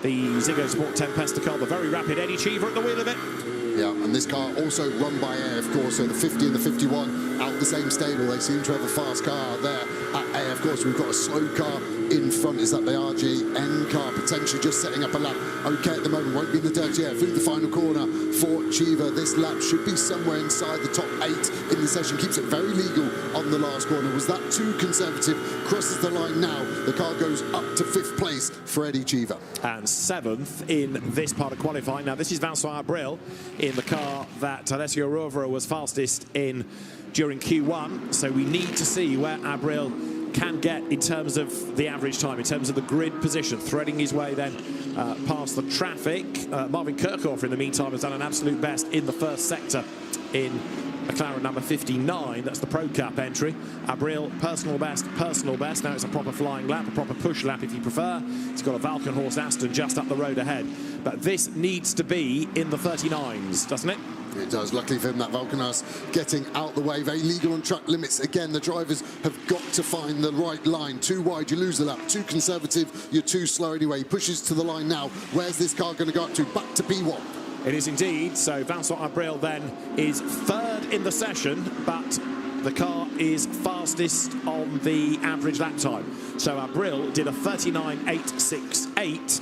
Speaker 1: The Ziggo Sport Tempesta car, the very rapid Eddie Cheever at the wheel of it.
Speaker 2: Yeah, and this car also run by AF Corse, so the 50 and the 51 out the same stable. They seem to have a fast car there at AF Corse. We've got a slow car in front. Is that the RGN car potentially just setting up a lap? Okay, at the moment, won't be in the dirty air. Through the final corner for Cheever. This lap should be somewhere inside the top 8 in the session. Keeps it very legal on the last corner. Was that too conservative? Crosses the line now. The car goes up to 5th place for Eddie Cheever.
Speaker 1: And 7th in this part of qualifying. Now, this is Vincent Abril in the car that Alessio Rovera was fastest in during Q1. So we need to see where Abril can get in terms of the average time, in terms of the grid position, threading his way then past the traffic. Marvin Kirchhoff, in the meantime, has done an absolute best in the 1st sector in McLaren number 59. That's the Pro Cup entry. Abril, personal best. Now it's a proper flying lap, a proper push lap if you prefer. He's got a Valkenhorst Aston just up the road ahead. But this needs to be in the 39s, doesn't it?
Speaker 2: It does. Luckily for him, that Valkenhorst getting out the way. Very legal on track limits. Again, the drivers have got to find the right line. Too wide, you lose the lap. Too conservative, you're too slow anyway. He pushes to the line now. Where's this car going to go up to? Back to P1.
Speaker 1: It is indeed. So Vincent Abril then is 3rd in the session, but the car is fastest on the average lap time. So Abril did a 39.868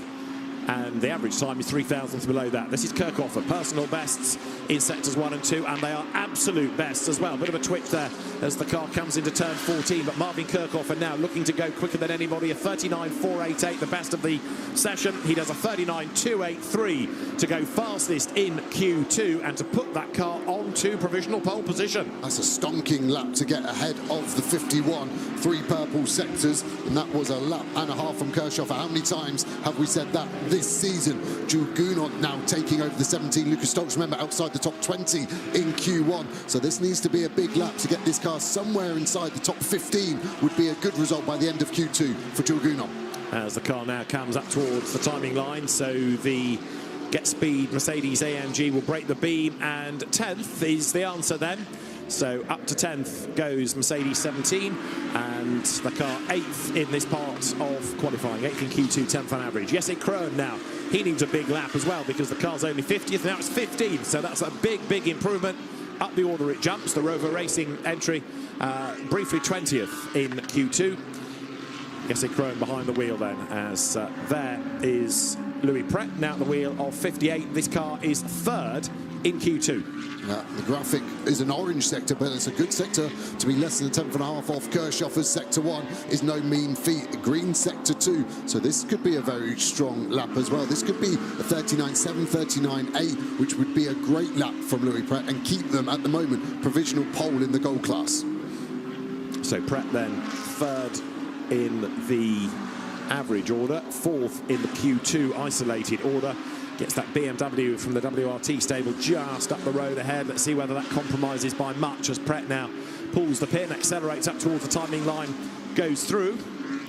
Speaker 1: and the average time is 3,000th below that. This is Kirchhofer, personal bests in sectors 1 and 2, and they are absolute bests as well. A bit of a twitch there as the car comes into turn 14, but Marvin Kirchhofer now looking to go quicker than anybody. A 39.488, the best of the session. He does a 39.283 to go fastest in Q2 and to put that car onto provisional pole position.
Speaker 2: That's a stonking lap to get ahead of the 51, 3 purple sectors, and that was a lap and a half from Kirchhofer. How many times have we said that this season? Jules Gounod now taking over the 17. Lucas Stoltz, remember, outside the top 20 in Q1. So this needs to be a big lap to get this car somewhere inside the top 15. Would be a good result by the end of Q2 for Jules Gounod. As
Speaker 1: the car now comes up towards the timing line, so the Get Speed Mercedes AMG will break the beam, and 10th is the answer then. So up to 10th goes Mercedes 17, and the car 8th in this part of qualifying, 8th in Q2, 10th on average. Jesse Krohn now, he needs a big lap as well because the car's only 50th, now it's 15th, so that's a big improvement. Up the order it jumps. The Rover Racing entry briefly 20th in Q2. Jesse Krohn behind the wheel then, as there is Louis Pret now at the wheel of 58. This car is 3rd in Q2.
Speaker 2: The graphic is an orange sector, but it's a good sector to be less than a tenth and a half off Kirchhofer's sector 1 is no mean feat. Green sector 2, so this could be a very strong lap as well. This could be a 39.7, 39.8, which would be a great lap from Louis Pret and keep them at the moment provisional pole in the gold class.
Speaker 1: So Pret then 3rd in the average order, 4th in the Q2 isolated order. Gets that BMW from the WRT stable just up the road ahead. Let's see whether that compromises by much as Pret now pulls the pin, accelerates up towards the timing line, goes through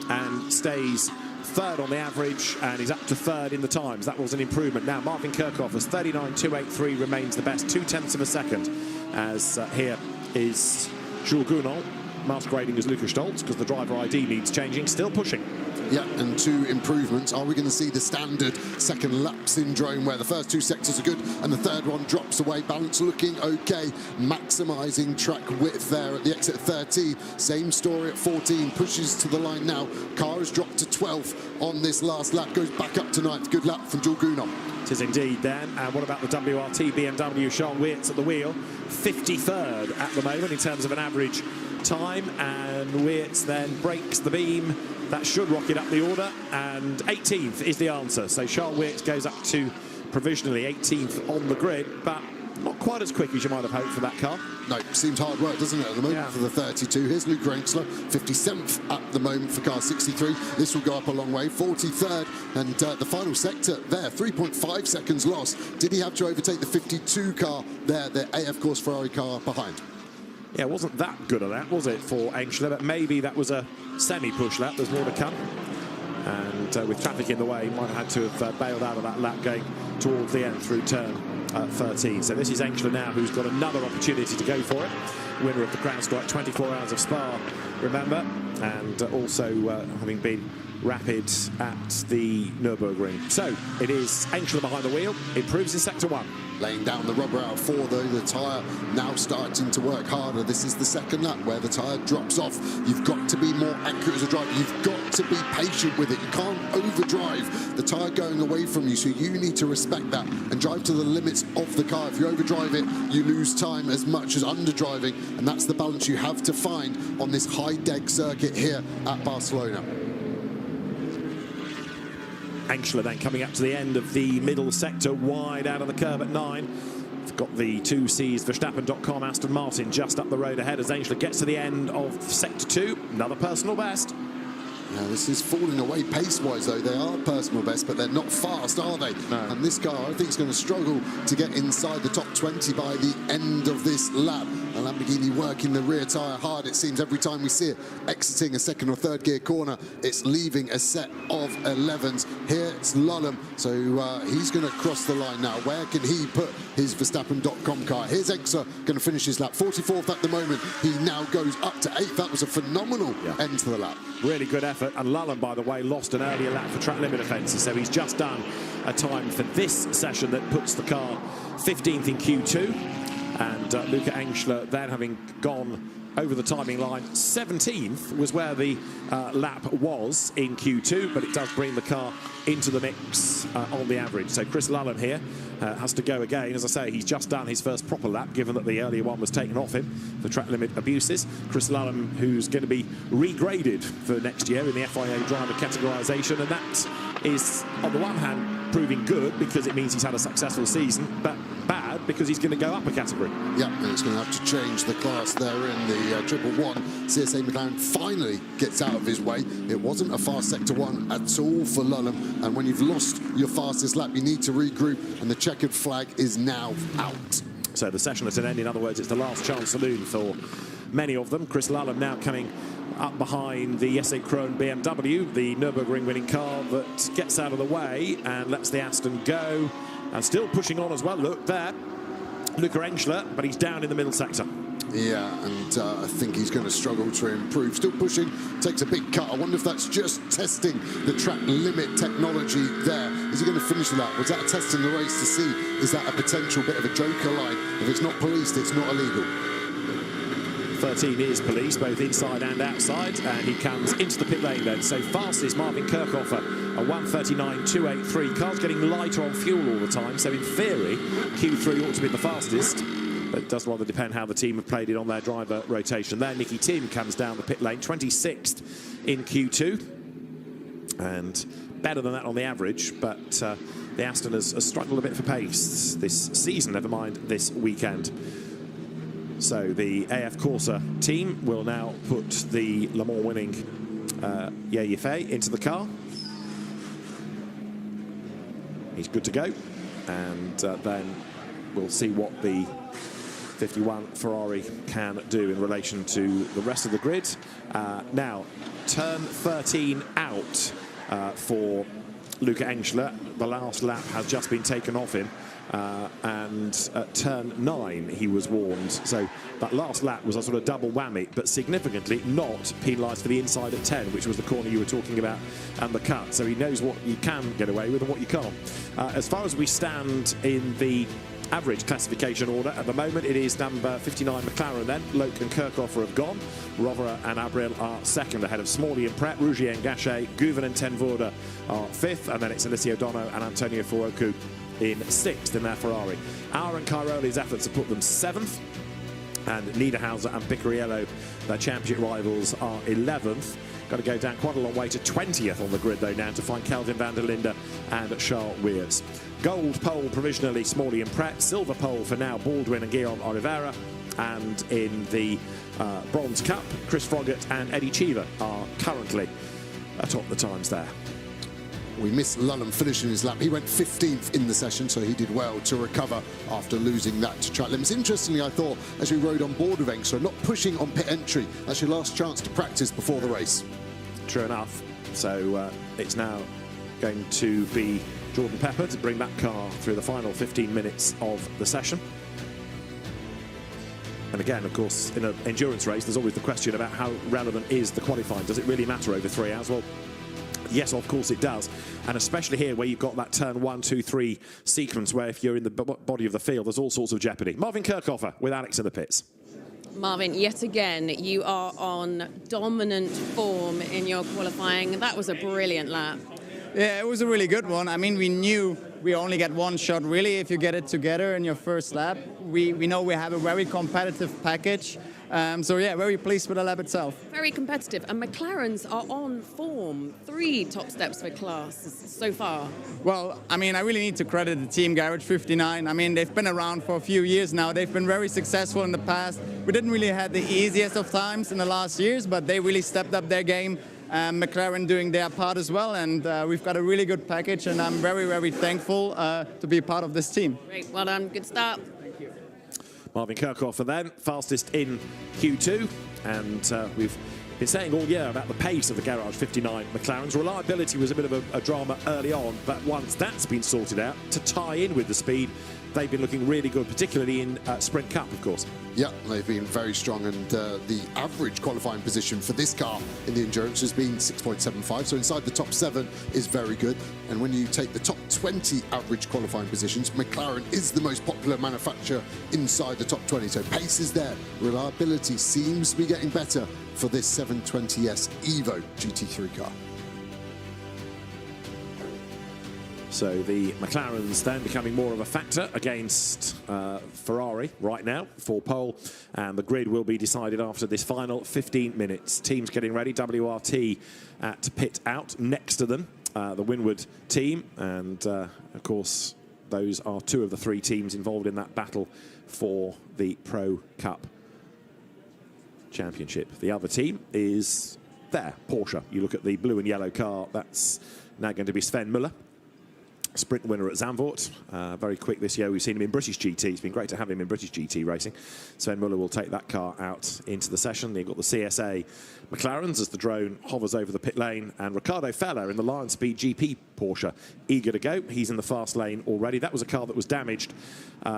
Speaker 1: and stays 3rd on the average, and he's up to 3rd in the times. That was an improvement. Now Marvin Kirchhofer's 39.283 remains the best, 0.2 of a second, as here is Jules Gounod masquerading as Lucas Stoltz because the driver ID needs changing, still pushing.
Speaker 2: Yeah, and 2 improvements. Are we going to see the standard second lap syndrome where the first 2 sectors are good and the 3rd one drops away? Balance looking okay, maximising track width there at the exit 13. Same story at 14, pushes to the line now. Car has dropped to 12th on this last lap, goes back up to 9th. Good lap from Jules Gounod.
Speaker 1: It is indeed, Dan. And what about the WRT BMW? Sean Wirtz at the wheel, 53rd at the moment in terms of an average time, and Wirtz then breaks the beam. That should rocket up the order, and 18th is the answer. So Charles Wirtz goes up to provisionally 18th on the grid, but not quite as quick as you might have hoped for that car.
Speaker 2: No, seems hard work, doesn't it, at the moment,
Speaker 1: yeah,
Speaker 2: for the 32. Here's Luke Rensler, 57th at the moment for car 63. This will go up a long way, 43rd, and the final sector there, 3.5 seconds lost. Did he have to overtake the 52 car there, the AF Course Ferrari car behind?
Speaker 1: Yeah, it wasn't that good a lap, was it, for Engstler? But maybe that was a semi-push lap. There's more to come. And with traffic in the way, he might have had to have bailed out of that lap going towards the end through turn 13. So this is Engstler now, who's got another opportunity to go for it. Winner of the Crown Strike 24 Hours of Spa, remember, and also having been rapid at the Nürburgring. So it is Engstler behind the wheel, improves in sector 1.
Speaker 2: Laying down the rubber out of 4, though, the tyre now starting to work harder. This is the second lap where the tyre drops off. You've got to be more accurate as a driver. You've got to be patient with it. You can't overdrive the tyre going away from you, so you need to respect that and drive to the limits of the car. If you overdrive it, you lose time as much as underdriving, and that's the balance you have to find on this high-deck circuit here at Barcelona.
Speaker 1: Engstler then coming up to the end of the middle sector, wide out of the curve at 9. We've got the 2Cs, Verstappen.com, Aston Martin just up the road ahead as Engstler gets to the end of sector 2. Another personal best.
Speaker 2: Now, this is falling away pace-wise, though. They are personal best, but they're not fast, are they?
Speaker 1: No.
Speaker 2: And this car, I think, is going to struggle to get inside the top 20 by the end of this lap. A Lamborghini working the rear tyre hard, it seems, every time we see it exiting a second or third gear corner. It's leaving a set of 11s. Here it's Lulham, so he's going to cross the line now. Where can he put his Verstappen.com car? Here's Engstler going to finish his lap. 44th at the moment. He now goes up to 8th. That was a phenomenal end to the lap.
Speaker 1: Really good effort. And Lulham, by the way, lost an earlier lap for track limit offences, so he's just done a time for this session that puts the car 15th in Q2. And Luca Engstler then having gone over the timing line. 17th was where the lap was in Q2, but it does bring the car into the mix on the average. So Chris Lullen here has to go again. As I say, he's just done his first proper lap, given that the earlier one was taken off him for track limit abuses. Chris Lullen, who's going to be regraded for next year in the FIA driver categorisation, and that is, on the one hand, proving good because it means he's had a successful season, but bad because he's going to go up a category.
Speaker 2: Yeah, and it's going to have to change the class there in the Triple One. CSA McLaren finally gets out of his way. It wasn't a fast Sector 1 at all for Lullen, and when you've lost your fastest lap, you need to regroup, and the checkered flag is now out.
Speaker 1: So the session at an end, in other words, it's the last chance saloon for many of them. Chris Lullen now coming up behind the Jesse Krohn BMW, the Nürburgring winning car that gets out of the way and lets the Aston go. And still pushing on as well, look there, Luca Engschler, but he's down in the middle sector.
Speaker 2: Yeah, and I think he's going to struggle to improve. Still pushing, takes a big cut. I wonder if that's just testing the track limit technology there. Is he going to finish the lap? Was that a test in the race to see, is that a potential bit of a joker line? If it's not policed, it's not illegal.
Speaker 1: 13 is police, both inside and outside, and he comes into the pit lane then. So fastest Marvin Kirchhoffer, a 1:39.283. Car's getting lighter on fuel all the time, so in theory, Q3 ought to be the fastest. But it does rather depend how the team have played it on their driver rotation. There, Nicky Tim comes down the pit lane, 26th in Q2. And better than that on the average, but the Aston has struggled a bit for pace this season, never mind this weekend. So the AF Corsa team will now put the Le Mans winning Ye Yifei into the car. He's good to go, and then we'll see what the 51 Ferrari can do in relation to the rest of the grid. Now, turn 13 out for Luca Engschler. The last lap has just been taken off him. And at turn 9 he was warned, so that last lap was a sort of double whammy, but significantly not penalised for the inside at 10, which was the corner you were talking about, and the cut. So he knows what you can get away with and what you can't. As far as we stand in the average classification order at the moment, it is number 59 McLaren then. Loke and Kirchhoffer have gone. Rovera and Abril are second ahead of Smalley and Pratt. Rougier and Gachet, Guven and Tenvoorde are fifth, and then it's Alessio Dono and Antonio Fuoku in sixth in their Ferrari. Auer and Cairoli's efforts have put them seventh, and Niederhauser and Picariello, their championship rivals, are 11th. Got to go down quite a long way to 20th on the grid though now to find Kelvin van der Linde and Charles Weers. Gold pole provisionally Smalley and Pratt, silver pole for now Baldwin and Guillaume Oliveira, and in the Bronze Cup, Chris Froggatt and Eddie Cheever are currently atop the times there.
Speaker 2: We missed Lullen finishing his lap. He went 15th in the session, so he did well to recover after losing that to track limits. Interestingly, I thought, as we rode on board with Engschler, not pushing on pit entry. That's your last chance to practice before the race.
Speaker 1: True enough. So it's now going to be Jordan Pepper to bring that car through the final 15 minutes of the session. And again, of course, in an endurance race, there's always the question about how relevant is the qualifying. Does it really matter over 3 hours? Well, yes, of course it does, and especially here where you've got that turn 1, 2, 3 sequence where if you're in the body of the field, there's all sorts of jeopardy. Marvin Kirchhoffer with Alex in the pits.
Speaker 3: Marvin, yet again, you are on dominant form in your qualifying. That was a brilliant lap.
Speaker 5: Yeah, it was a really good one. I mean, we knew we only get one shot, really, if you get it together in your first lap. We know we have a very competitive package. So yeah, very pleased with the lap itself.
Speaker 3: Very competitive, and McLarens are on form. 3 top steps for class so far.
Speaker 5: Well, I mean, I really need to credit the team, Garage 59. I mean, they've been around for a few years now. They've been very successful in the past. We didn't really have the easiest of times in the last years, but they really stepped up their game. McLaren doing their part as well, and we've got a really good package, and I'm very, very thankful to be part of this team.
Speaker 3: Great, well done, good start.
Speaker 5: Thank you.
Speaker 1: Marvin Kirchhoffer then, fastest in Q2, and we've been saying all year about the pace of the Garage 59 McLarens. Reliability was a bit of a drama early on, but once that's been sorted out, to tie in with the speed, they've been looking really good, particularly in Sprint Cup, of course.
Speaker 2: Yeah, they've been very strong, and the average qualifying position for this car in the Endurance has been 6.75, so inside the top 7 is very good. And when you take the top 20 average qualifying positions, McLaren is the most popular manufacturer inside the top 20, so pace is there. Reliability seems to be getting better for this 720S Evo GT3 car.
Speaker 1: So the McLarens then becoming more of a factor against Ferrari right now for pole, and the grid will be decided after this final 15 minutes. Teams getting ready, WRT at pit out next to them, the Winward team, and of course those are 2 of the 3 teams involved in that battle for the Pro Cup Championship. The other team is there, Porsche. You look at the blue and yellow car, that's now going to be Sven Müller, sprint winner at Zandvoort. Very quick this year. We've seen him in British GT. It's been great to have him in British GT racing. Sven Müller will take that car out into the session. You've got the CSA McLarens as the drone hovers over the pit lane, and Ricardo Feller in the Lion Speed GP Porsche, eager to go. He's in the fast lane already. That was a car that was damaged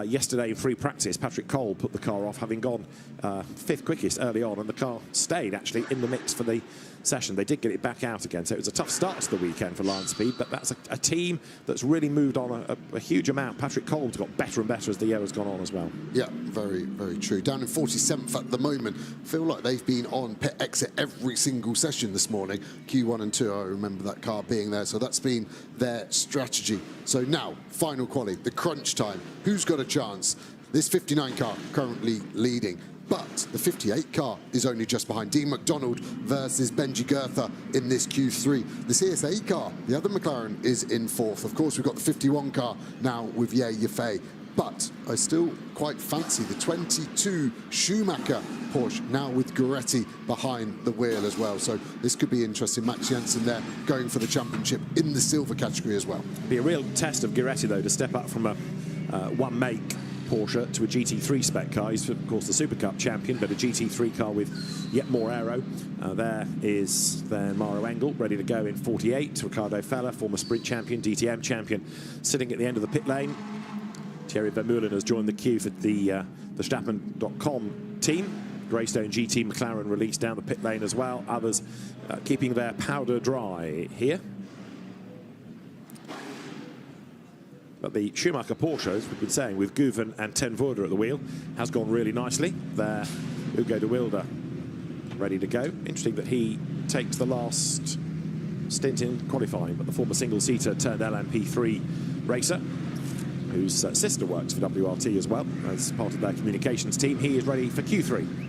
Speaker 1: yesterday in free practice. Patrick Cole put the car off, having gone 5th quickest early on, and the car stayed actually in the mix for the session. They did get it back out again, so it was a tough start to the weekend for Lion Speed, but that's a team that's really moved on a huge amount. Patrick Cole's got better and better as the year has gone on as well.
Speaker 2: Yeah, very, very true. Down in 47th at the moment. Feel like they've been on pit exit every single session this morning. Q1 and 2, I remember that car being there, so that's been their strategy. So now, final quali, the crunch time. Who's got a chance? This 59 car currently leading, but the 58 car is only just behind. Dean McDonald versus Benji Goethe in this Q3. The CSA car, the other McLaren, is in 4th. Of course, we've got the 51 car now with Ye Yifei, but I still quite fancy the 22 Schumacher Porsche, now with Goretti behind the wheel as well. So this could be interesting. Max Jensen there going for the championship in the silver category as well.
Speaker 1: Be a real test of Goretti, though, to step up from a one-make Porsche to a GT3 spec car. He's, of course, the Super Cup champion, but a GT3 car with yet more aero. There is then Mauro Engel, ready to go in 48. Ricardo Feller, former sprint champion, DTM champion, sitting at the end of the pit lane. Thierry Vermeulen has joined the queue for the Verstappen.com team. Greystone GT McLaren released down the pit lane as well. Others keeping their powder dry here. But the Schumacher Porsche, as we've been saying, with Guven and Ten Voorde at the wheel, has gone really nicely. There, Hugo de Wilde ready to go. Interesting that he takes the last stint in qualifying, but the former single-seater turned LMP3 racer, whose sister works for WRT as well, as part of their communications team. He is ready for Q3.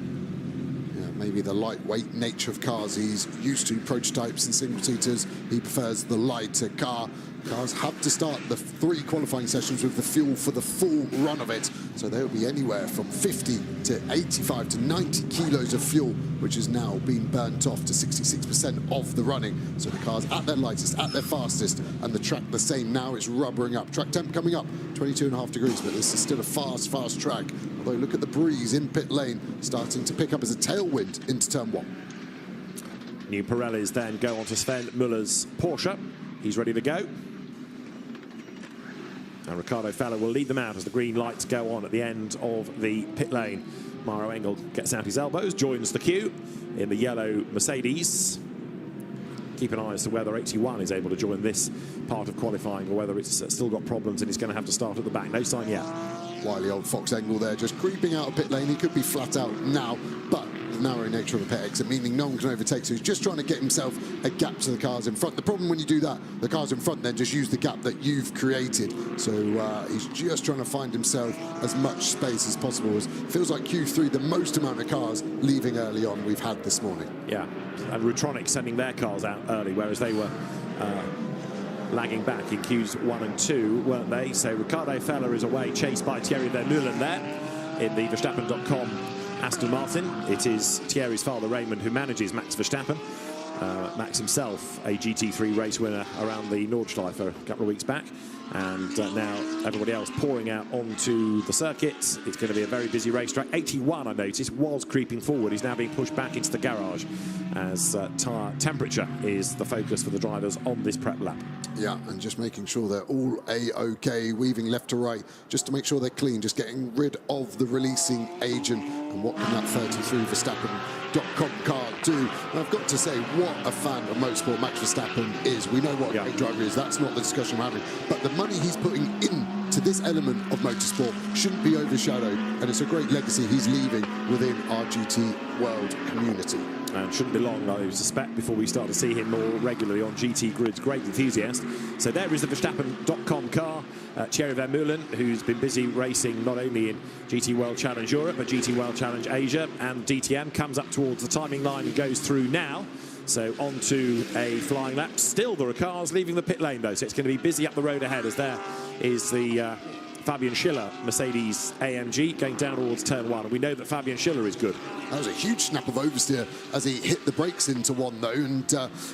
Speaker 2: Maybe the lightweight nature of cars he's used to, prototypes and single-seaters. He prefers the lighter car. Cars have to start the 3 qualifying sessions with the fuel for the full run of it. So they'll be anywhere from 50 to 85 to 90 kilos of fuel, which has now been burnt off to 66% of the running. So the car's at their lightest, at their fastest, and the track the same now. It's rubbering up. Track temp coming up, 22.5 degrees, but this is still a fast track. Although look at the breeze in pit lane starting to pick up as a tailwind into turn 1.
Speaker 1: New Pirellis then go on to Sven Müller's Porsche. He's ready to go. And Ricardo Feller will lead them out as the green lights go on at the end of the pit lane. Mauro Engel gets out his elbows, joins the queue in the yellow Mercedes. Keep an eye as to whether 81 is able to join this part of qualifying or whether it's still got problems and he's going to have to start at the back. No sign yet.
Speaker 2: Wily old Fox Engel there, just creeping out of pit lane. He could be flat out now, but the narrow nature of the pit exit, meaning no one can overtake, so he's just trying to get himself a gap to the cars in front. The problem when you do that, the cars in front then just use the gap that you've created. So he's just trying to find himself as much space as possible. It feels like Q3, the most amount of cars leaving early on we've had this morning.
Speaker 1: Yeah, and Rutronic sending their cars out early, whereas they were lagging back in Qs 1 and 2, weren't they? So Ricardo Feller is away, chased by Thierry Vermeulen there in the Verstappen.com Aston Martin. It is Thierry's father, Raymond, who manages Max Verstappen. Max himself, a GT3 race winner around the Nordschleife a couple of weeks back. And now everybody else pouring out onto the circuit. It's going to be a very busy racetrack. 81, I noticed, was creeping forward. He's now being pushed back into the garage as tyre temperature is the focus for the drivers on this prep lap.
Speaker 2: Yeah, and just making sure they're all A-OK, weaving left to right, just to make sure they're clean, just getting rid of the releasing agent. And what can that 33 Verstappen.com car do? And I've got to say, what a fan of motorsport Max Verstappen is. We know what a great driver is. That's not the discussion we're having. But the money he's putting into this element of motorsport shouldn't be overshadowed. And it's a great legacy he's leaving within our GT World community.
Speaker 1: And shouldn't be long, I suspect, before we start to see him more regularly on GT grids. Great enthusiast. So there is the Verstappen.com car. Thierry Vermeulen, who's been busy racing not only in GT World Challenge Europe, but GT World Challenge Asia and DTM, comes up towards the timing line and goes through now. So on to a flying lap. Still there are cars leaving the pit lane, though, so it's going to be busy up the road ahead, as there is the Fabian Schiller Mercedes AMG going down towards turn 1. And we know that Fabian Schiller is good.
Speaker 2: That was a huge snap of oversteer as he hit the brakes into one, though. And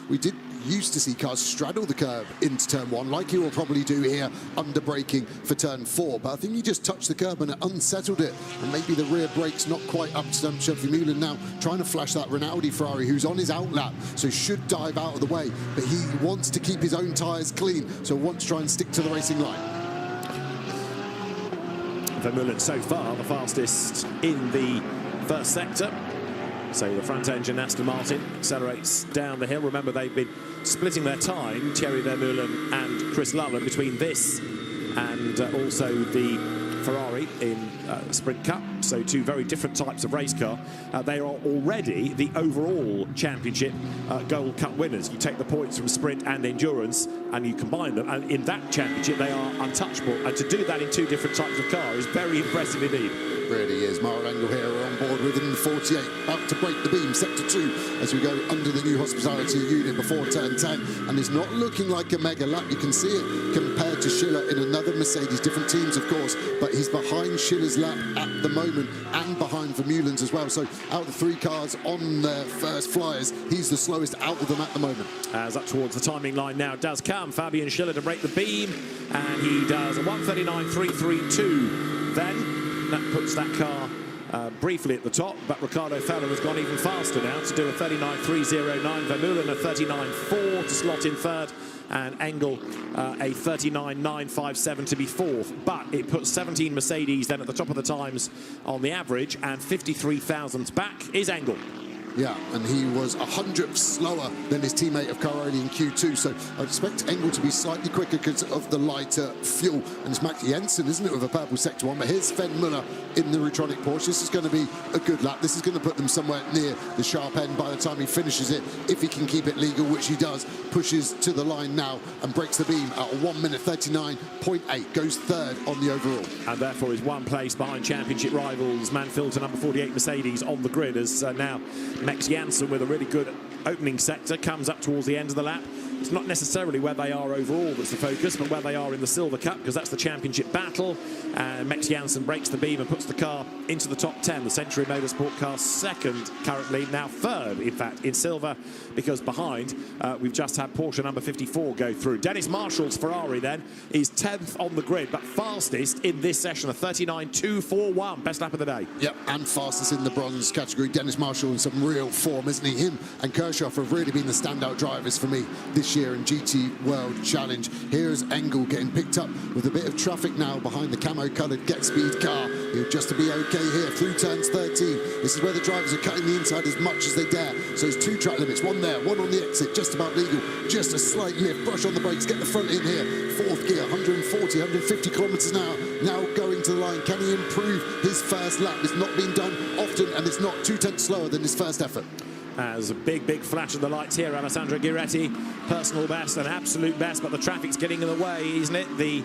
Speaker 2: we did used to see cars straddle the curb into turn 1, like he will probably do here under braking for turn 4. But I think he just touched the curb and it unsettled it. And maybe the rear brake's not quite up to temperature. Vermeulen now trying to flash that Rinaldi Ferrari, who's on his outlap, so should dive out of the way. But he wants to keep his own tyres clean, so wants to try and stick to the racing line.
Speaker 1: Vermeulen so far the fastest in the first sector. So the front engine Aston Martin accelerates down the hill. Remember, they've been splitting their time, Thierry Vermeulen and Chris Lullen, between this and also the Ferrari in Sprint Cup. So two very different types of race car. They are already the overall championship Gold Cup winners. You take the points from Sprint and Endurance and you combine them, and in that championship they are untouchable. And to do that in two different types of car is very impressive indeed.
Speaker 2: Really is. Mara Engel here on board within the 48, about to break the beam, sector 2, as we go under the new hospitality unit before turn 10. And it's not looking like a mega lap. You can see it compared to Schiller in another Mercedes, different teams of course, but he's behind Schiller's lap at the moment and behind Vermeulen's as well. So out of the 3 cars on their first flyers, he's the slowest out of them at the moment.
Speaker 1: As up towards the timing line now does come Fabian Schiller to break the beam, and he does a 1:39.332 then. That puts that car briefly at the top, but Ricardo Feller has gone even faster now to do a 39.309. Vermeulen a 39.4 to slot in third, and Engel a 39.957 to be fourth. But it puts 17 Mercedes then at the top of the times on the average, and 53 thousandths back is Engel.
Speaker 2: Yeah, and he was 100th slower than his teammate of Caroli in Q2, so I'd expect Engel to be slightly quicker because of the lighter fuel. And it's Max Jensen, isn't it, with a purple sector 1? But here's Sven Muller in the Retronic Porsche. This is going to be a good lap. This is going to put them somewhere near the sharp end by the time he finishes it, if he can keep it legal, which he does. Pushes to the line now and breaks the beam at 1:39.8, goes third on the overall.
Speaker 1: And therefore is one place behind championship rivals Manfield number 48 Mercedes on the grid, as now Max Janssen, with a really good opening sector, comes up towards the end of the lap. It's not necessarily where they are overall that's the focus, but where they are in the Silver Cup, because that's the championship battle. And Max Janssen breaks the beam and puts the car into the top 10. The Century Motorsport car second currently, now third, in fact, in silver, because behind we've just had Porsche number 54 go through. Dennis Marshall's Ferrari then is 10th on the grid, but fastest in this session, a 39.241, best lap of the day.
Speaker 2: Yep, and fastest in the bronze category. Dennis Marshall in some real form, isn't he? Him and Kirchhoff have really been the standout drivers for me this year in GT World Challenge. Here's Engel getting picked up with a bit of traffic now behind the camo-coloured Get Speed car. He'll just to be okay here through turns 13. This is where the drivers are cutting the inside as much as they dare. So there's 2 track limits, one there, one on the exit, just about legal. Just a slight lift, brush on the brakes, get the front in here. 4th gear, 140, 150 kilometres an hour. Now going to the line. Can he improve his first lap? It's not been done often, and it's not 2 tenths slower than his first effort.
Speaker 1: As a big flash of the lights here, Alessandro Giretti, personal best and absolute best, but the traffic's getting in the way, isn't it? The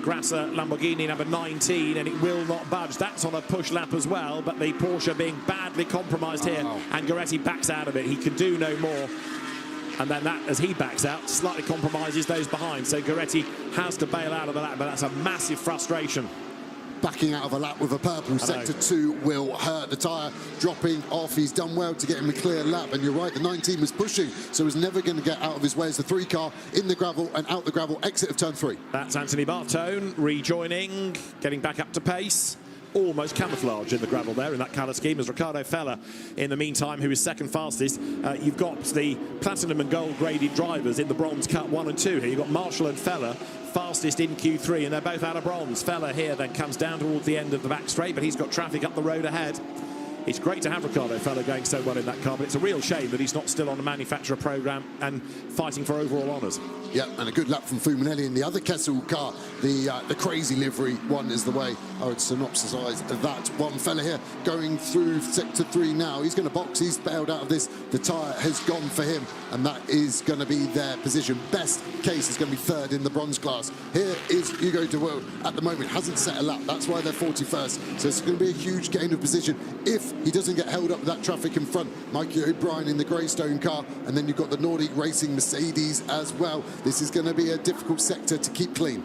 Speaker 1: Grasser Lamborghini number 19, and it will not budge. That's on a push lap as well, but the Porsche being badly compromised here, and Giretti backs out of it. He can do no more. And then that, as he backs out, slightly compromises those behind. So Giretti has to bail out of the lap, but that's a massive frustration.
Speaker 2: Backing out of a lap with a purple sector 2 will hurt. The tyre dropping off. He's done well to get him a clear lap, and you're right, the 19 was pushing, so was never going to get out of his way as the 3 car in the gravel and out the gravel, exit of turn 3.
Speaker 1: That's Anthony Bartone rejoining, getting back up to pace. almost camouflage in the gravel there in that colour scheme, as Ricardo Feller, in the meantime, who is second fastest. You've got the platinum and gold graded drivers in the bronze cut 1 and 2 here. You've got Marshall and Feller fastest in Q3, and they're both out of bronze. Feller here then comes down towards the end of the back straight, but he's got traffic up the road ahead. It's great to have Ricardo Feller going so well in that car, but it's a real shame that he's not still on the manufacturer programme and fighting for overall honours.
Speaker 2: Yeah, and a good lap from Fuminelli in the other Kessel car. The crazy livery one is the way I would synopsise that one. Fella here going through sector 3 now. He's going to box. He's bailed out of this. The tyre has gone for him, and that is going to be their position. Best case is going to be third in the bronze class. Here is Hugo de Wilde at the moment. Hasn't set a lap. That's why they're 41st. So it's going to be a huge gain of position if he doesn't get held up with that traffic in front. Mikey O'Brien in the Greystone car, and then you've got the Nordic Racing Mercedes as well. This is going to be a difficult sector to keep clean.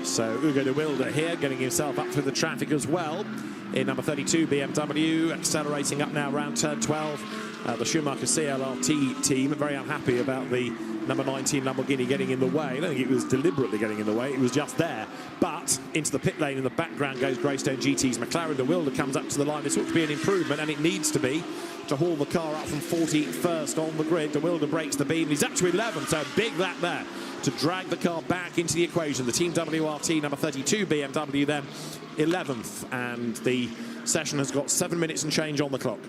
Speaker 1: So Hugo de Wilde here getting himself up through the traffic as well in number 32 BMW, accelerating up now around turn 12. The Schumacher CLRT team are very unhappy about the number 19 Lamborghini getting in the way. I don't think it was deliberately getting in the way, it was just there. But into the pit lane in the background goes Greystone GT's McLaren. De Wilde comes up to the line. This ought to be an improvement, and it needs to be, to haul the car up from 41st on the grid. De Wilde breaks the beam. He's up to 11th, so a big lap there to drag the car back into the equation. The Team WRT number 32 BMW then 11th, and the session has got 7 minutes and change on the clock.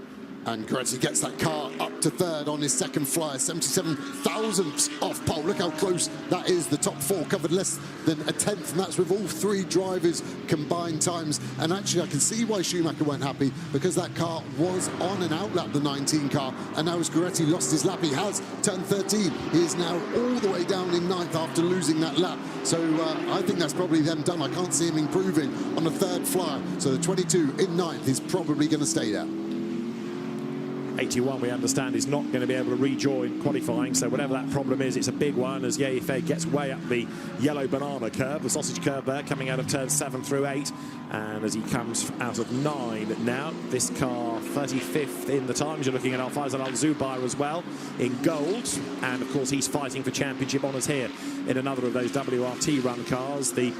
Speaker 2: And Goretti gets that car up to third on his second flyer, 77 thousandths off pole. Look how close that is. The top 4 covered less than a tenth, and that's with all 3 drivers combined times. And actually, I can see why Schumacher weren't happy, because that car was on an outlap, the 19 car, and now as Goretti lost his lap, he has turned 13. He is now all the way down in 9th after losing that lap. So I think that's probably them done. I can't see him improving on the third flyer. So the 22 in 9th is probably going to stay there.
Speaker 1: 81, we understand, is not going to be able to rejoin qualifying, so whatever that problem is, it's a big one as Ye Yifei gets way up the yellow banana curve, the sausage curve there, coming out of turns 7 through 8, and as he comes out of 9 now, this car 35th in the times. You're looking at Al-Faisal Al-Zubair as well in gold, and of course he's fighting for championship honours here in another of those WRT run cars, the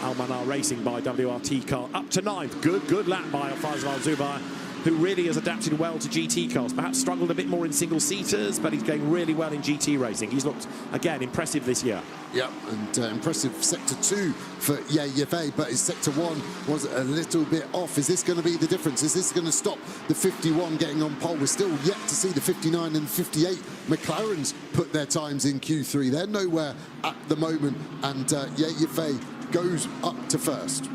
Speaker 1: Al-Manar Racing by WRT car up to 9th. Good lap by Al-Faisal Al-Zubair, who really has adapted well to GT cars. Perhaps struggled a bit more in single-seaters, but he's going really well in GT racing. He's looked, again, impressive this year.
Speaker 2: Yeah, and impressive sector 2 for Ye Yifei, but his sector 1 was a little bit off. Is this going to be the difference? Is this going to stop the 51 getting on pole? We're still yet to see the 59 and 58 McLarens put their times in Q3. They're nowhere at the moment, and Ye Yifei goes up to first.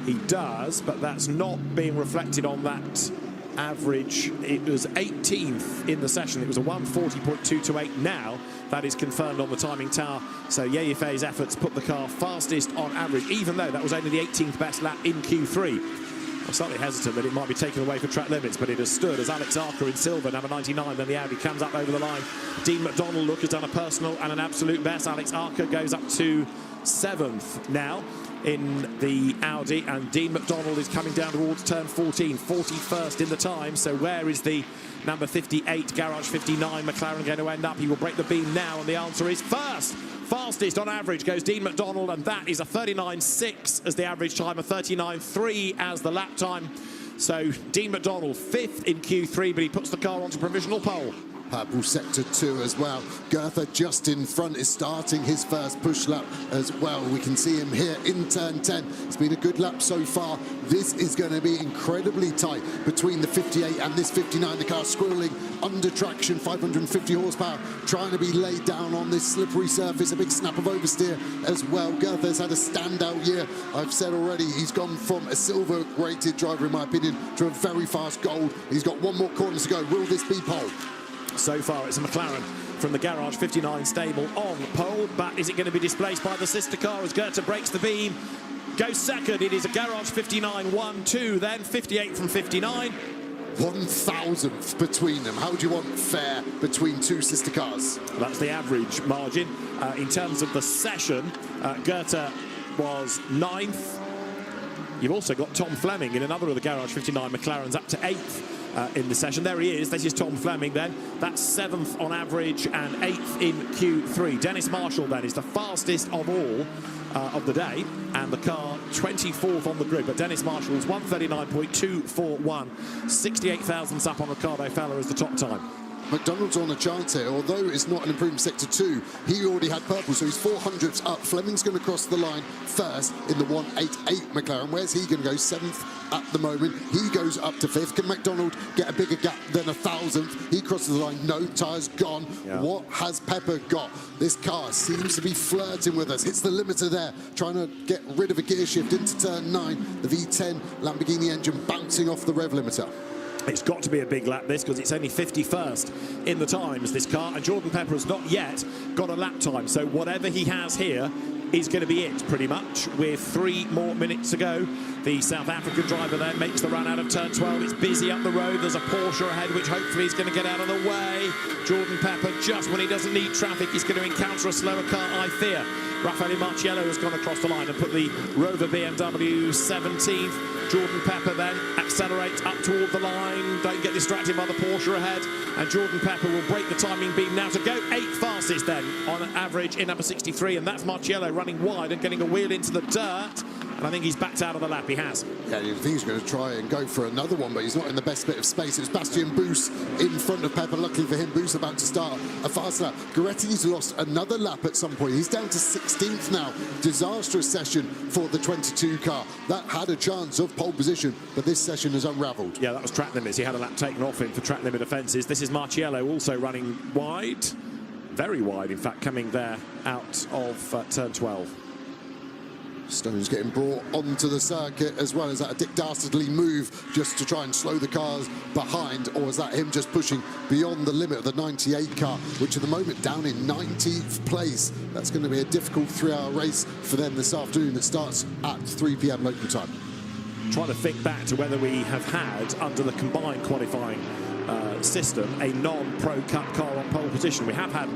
Speaker 1: He does, but that's not being reflected on that average. It was 18th in the session. It was a 140.228. Now that is confirmed on the timing tower. So Ye Yifei's efforts put the car fastest on average, even though that was only the 18th best lap in Q3. I'm slightly hesitant that it might be taken away for track limits, but it has stood as Alex Arca in silver, number 99. Then the Audi comes up over the line. Dean McDonald, look, has done a personal and an absolute best. Alex Arca goes up to 7th now in the Audi, and Dean McDonald is coming down towards turn 14, 41st in the time. So where is the number 58 Garage 59 McLaren going to end up? He will break the beam now, and the answer is first. Fastest on average goes Dean McDonald, and that is a 39.6 as the average time, a 39.3 as the lap time. So Dean McDonald 5th in Q3, but he puts the car onto provisional pole.
Speaker 2: Purple sector 2 as well. Goethe just in front is starting his first push lap as well. We can see him here in turn 10. It's been a good lap so far. This is going to be incredibly tight between the 58 and this 59. The car squirreling under traction, 550 horsepower, trying to be laid down on this slippery surface. A big snap of oversteer as well. Goethe's had a standout year. I've said already, he's gone from a silver rated driver, in my opinion, to a very fast gold. He's got 1 more corner to go. Will this be pole?
Speaker 1: So far, it's a McLaren from the Garage 59 stable on pole, but is it going to be displaced by the sister car as Goethe breaks the beam? Goes second. It is a Garage 59 1-2, then 58 from 59.
Speaker 2: 1,000th between them. How do you want fair between 2 sister cars?
Speaker 1: That's the average margin. In terms of the session, Goethe was 9th. You've also got Tom Fleming in another of the Garage 59 McLarens up to 8th. In the session. There he is. This is Tom Fleming then. That's 7th on average and 8th in Q3. Dennis Marshall then is the fastest of all of the day and the car 24th on the grid. But Dennis Marshall's 1:39.241, 68 thousandths up on Ricardo Feller as the top time.
Speaker 2: McDonald's on a chance here, although it's not an improvement sector 2. He already had purple, so he's 400ths up. Fleming's going to cross the line first in the 188 McLaren. Where's he going to go? 7th at the moment. He goes up to 5th. Can McDonald get a bigger gap than 1,000th? He crosses the line. No, tyres gone. Yeah. What has Pepper got? This car seems to be flirting with us. Hits the limiter there, trying to get rid of a gear shift into turn 9. The V10 Lamborghini engine bouncing off the rev limiter.
Speaker 1: It's got to be a big lap, this, because it's only 51st in the times, this car, and Jordan Pepper has not yet got a lap time, so whatever he has here is going to be it, pretty much, with 3 more minutes to go. The South African driver there makes the run out of turn 12. It's busy up the road. There's a Porsche ahead, which hopefully is going to get out of the way. Jordan Pepper, just when he doesn't need traffic, he's going to encounter a slower car, I fear. Raffaele Marciello has gone across the line and put the Rover BMW 17th. Jordan Pepper then accelerates up toward the line. Don't get distracted by the Porsche ahead. And Jordan Pepper will break the timing beam now to go 8th fastest then on average in number 63. And that's Marciello running wide and getting a wheel into the dirt. And I think he's backed out of the lap. He has.
Speaker 2: Yeah, you think he's going to try and go for another one, but he's not in the best bit of space. It's Bastien Boos in front of Pepper. Luckily for him, Boos about to start a fast lap. Goretti's lost another lap at some point. He's down to 16th now. Disastrous session for the 22 car. That had a chance of pole position, but this session has unravelled.
Speaker 1: Yeah, that was track limits. He had a lap taken off him for track limit offences. This is Marciello also running wide. Very wide, in fact, coming there out of turn 12.
Speaker 2: Stone's getting brought onto the circuit as well. Is that a Dick Dastardly move just to try and slow the cars behind, or is that him just pushing beyond the limit of the 98 car, which at the moment down in 19th place? That's going to be a difficult 3-hour race for them this afternoon that starts at 3 p.m. local time.
Speaker 1: Trying to think back to whether we have had, under the combined qualifying system, a non-Pro Cup car on pole position. We have had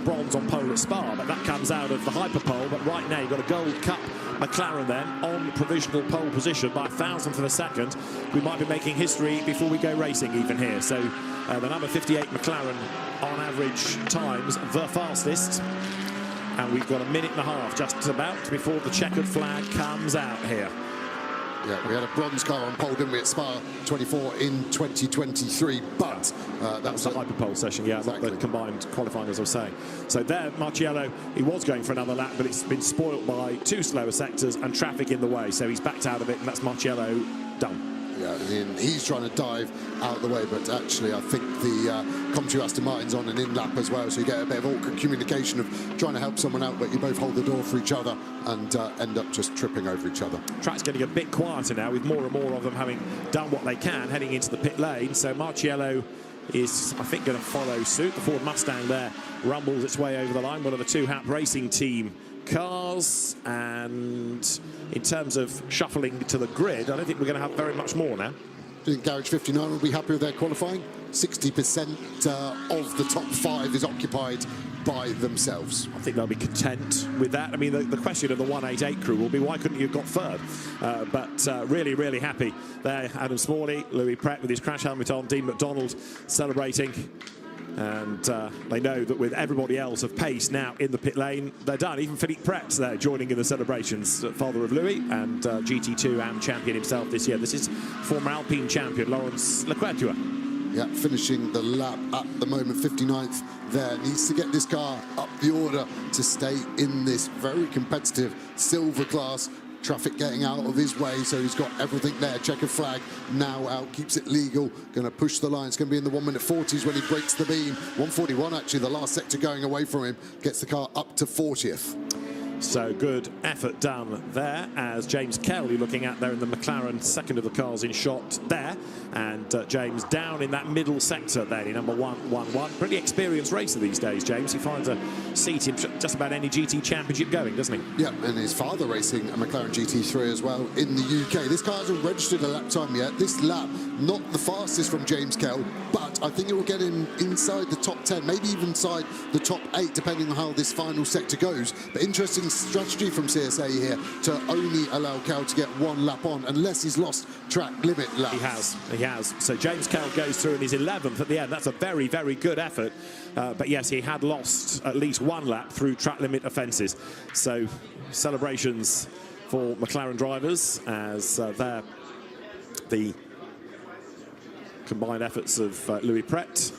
Speaker 1: bronze on pole at Spa, but that comes out of the Hyperpole. But right now you've got a Gold Cup McLaren then on provisional pole position by 1,000th of a second. We might be making history before we go racing even here. So the number 58 McLaren on average times the fastest. And we've got a minute and a half just about before the checkered flag comes out here.
Speaker 2: Yeah, we had a bronze car on pole, didn't we, at Spa 24 in 2023, but
Speaker 1: that was the Hyperpole session, yeah, exactly. Not the combined qualifying, as I was saying. So there, Marciello, he was going for another lap, but it's been spoilt by 2 slower sectors and traffic in the way, so he's backed out of it, and that's Marciello done.
Speaker 2: Yeah, I mean, he's trying to dive out of the way, but actually I think the Comtu Aston Martin's on an in-lap as well, so you get a bit of awkward communication of trying to help someone out, but you both hold the door for each other and end up just tripping over each other.
Speaker 1: Track's getting a bit quieter now, with more and more of them having done what they can, heading into the pit lane, so Marciello is, I think, going to follow suit. The Ford Mustang there rumbles its way over the line, one of the 2-Hap Racing Team cars, and in terms of shuffling to the grid, I don't think we're going to have very much more now.
Speaker 2: Do you think Garage 59 will be happy with their qualifying? 60% of the top 5 is occupied by themselves.
Speaker 1: I think they'll be content with that. I mean, the question of the 188 crew will be, why couldn't you have got third? But really, really happy there. Adam Smalley, Louis Prett with his crash helmet on, Dean McDonald celebrating. And they know that with everybody else of pace now in the pit lane, they're done. Even Philippe Pretz there joining in the celebrations, father of Louis and GT2 AM champion himself this year. This is former Alpine champion Laurence Lequertois.
Speaker 2: Yeah, finishing the lap at the moment, 59th there. Needs to get this car up the order to stay in this very competitive silver class. Traffic getting out of his way, so he's got everything there. Checkered flag now out, keeps it legal. Going to push the line. It's going to be in the 1:40s when he breaks the beam. 1:41 actually, the last sector going away from him. Gets the car up to 40th.
Speaker 1: So good effort done there, as James Kelly looking at there in the McLaren, second of the cars in shot there, and James down in that middle sector there in number 111. Pretty experienced racer these days, James. He finds a seat in just about any GT championship going, doesn't he?
Speaker 2: Yeah, and his father racing a McLaren GT3 as well in the UK. This car hasn't registered a lap time yet. This lap, not the fastest from James Kell, but I think it will get him inside the top 10, maybe even inside the top 8, depending on how this final sector goes. But interesting strategy from CSA here to only allow Kell to get 1 lap on, unless he's lost track limit laps.
Speaker 1: He has. So James Kell goes through and he's 11th at the end. That's a very, very good effort. But yes, he had lost at least 1 lap through track limit offences. So celebrations for McLaren drivers as the combined efforts of Louis Pret,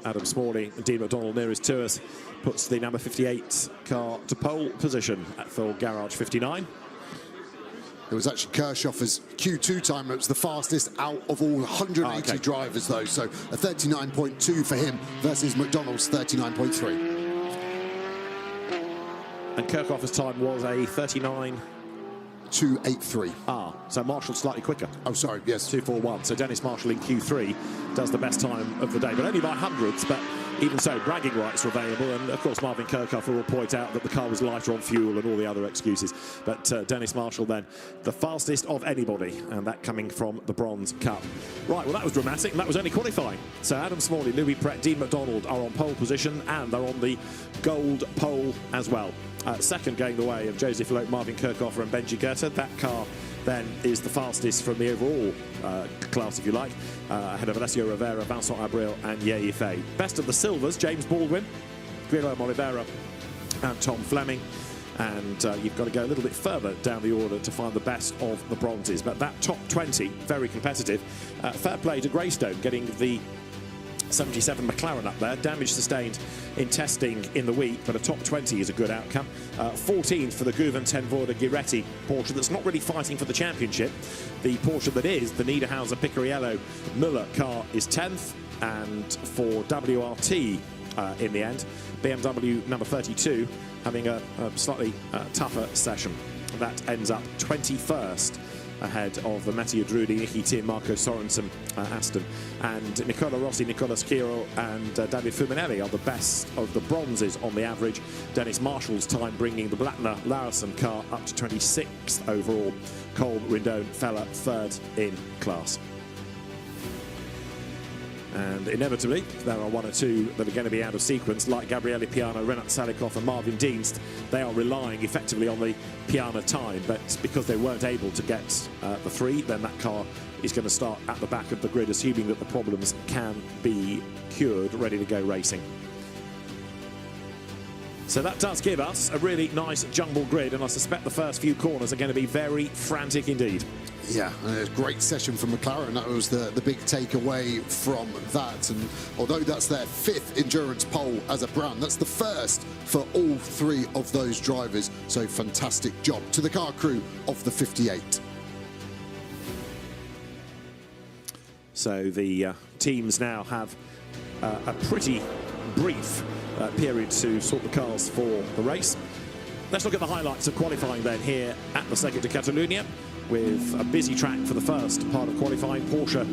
Speaker 1: Adam Smalley and Dean McDonald nearest to us puts the number 58 car to pole position for Garage 59.
Speaker 2: It was actually Kirchhoffer's Q2 time. It was the fastest out of all 180 drivers, though. So a 39.2 for him versus McDonald's 39.3.
Speaker 1: And Kirchhoffer's time was a
Speaker 2: 39.283.
Speaker 1: So Marshall slightly quicker.
Speaker 2: Oh, sorry, yes.
Speaker 1: 2:41. So Dennis Marshall in Q3 does the best time of the day, but only by hundreds. But even so, bragging rights are available. And of course, Marvin Kirchhoffer will point out that the car was lighter on fuel and all the other excuses. But Dennis Marshall then, the fastest of anybody, and that coming from the Bronze Cup. Right, well, that was dramatic, and that was only qualifying. So Adam Smalley, Louis Pret, Dean McDonald are on pole position, and they're on the gold pole as well. Second going the way of Joseph Loeb, Marvin Kirchhoffer and Benji Goethe. That car then is the fastest from the overall class, if you like, ahead of Alessio Rivera, Vincent Abril and Ye Yifei. Best of the silvers, James Baldwin, Guillermo Oliveira and Tom Fleming. And you've got to go a little bit further down the order to find the best of the bronzes. But that top 20, very competitive. Fair play to Greystone, getting the 77 McLaren up there. Damage sustained in testing in the week, but a top 20 is a good outcome. 14th for the Guven Tenvoorde Giretti Porsche that's not really fighting for the championship. The Porsche that is, the Niederhauser Picariello Müller car, is 10th. And for WRT in the end, BMW number 32 having a slightly tougher session. That ends up 21st. Ahead of the Mattia Drudi, Niki Tim, Marco Sorensen, Aston, and Nicola Rossi, Nicola Schiro and David Fuminelli are the best of the bronzes on the average. Dennis Marshall's time bringing the Blattner Larison car up to 26th overall. Kolb, Rindone, Feller third in class. And inevitably, there are one or two that are going to be out of sequence, like Gabriele Piana, Renat Salikov and Marvin Dienst. They are relying effectively on the Piana time, but because they weren't able to get the three, then that car is going to start at the back of the grid, assuming that the problems can be cured, ready to go racing. So that does give us a really nice jumble grid, and I suspect the first few corners are going to be very frantic indeed.
Speaker 2: Yeah, a great session from McLaren. That was the big takeaway from that. And although that's their 5th endurance pole as a brand, that's the first for all 3 of those drivers. So fantastic job to the car crew of the 58.
Speaker 1: So the teams now have a pretty brief period to sort the cars for the race. Let's look at the highlights of qualifying then here at the Circuit de Catalunya, with a busy track for the first part of qualifying. Porsche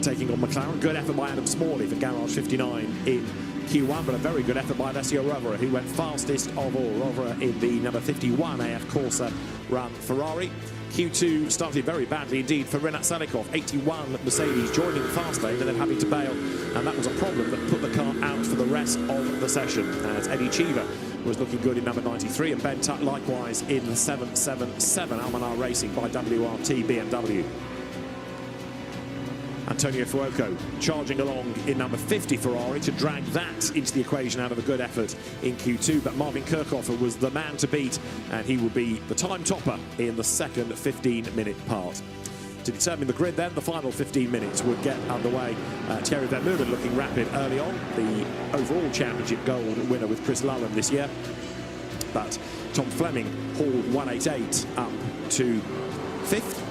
Speaker 1: taking on McLaren. Good effort by Adam Smalley for Garage 59 in Q1, but a very good effort by Alessio Rovera, who went fastest of all. Rovera in the number 51 AF Corsa run Ferrari. Q2 started very badly indeed for Renat Salikov. 81 Mercedes joining the fast lane and then having to bail, and that was a problem that put the car out for the rest of the session, as Eddie Cheever was looking good in number 93 and Ben Tutt likewise in the 777 Almanar Racing by WRT BMW. Antonio Fuoco charging along in number 50 Ferrari to drag that into the equation out of a good effort in Q2, but Marvin Kirchhoffer was the man to beat, and he will be the time topper in the second 15-minute part. To determine the grid then, the final 15 minutes would get underway. Thierry Vermeulen looking rapid early on, the overall championship gold winner with Chris Lullen this year, but Tom Fleming hauled 188 up to 5th.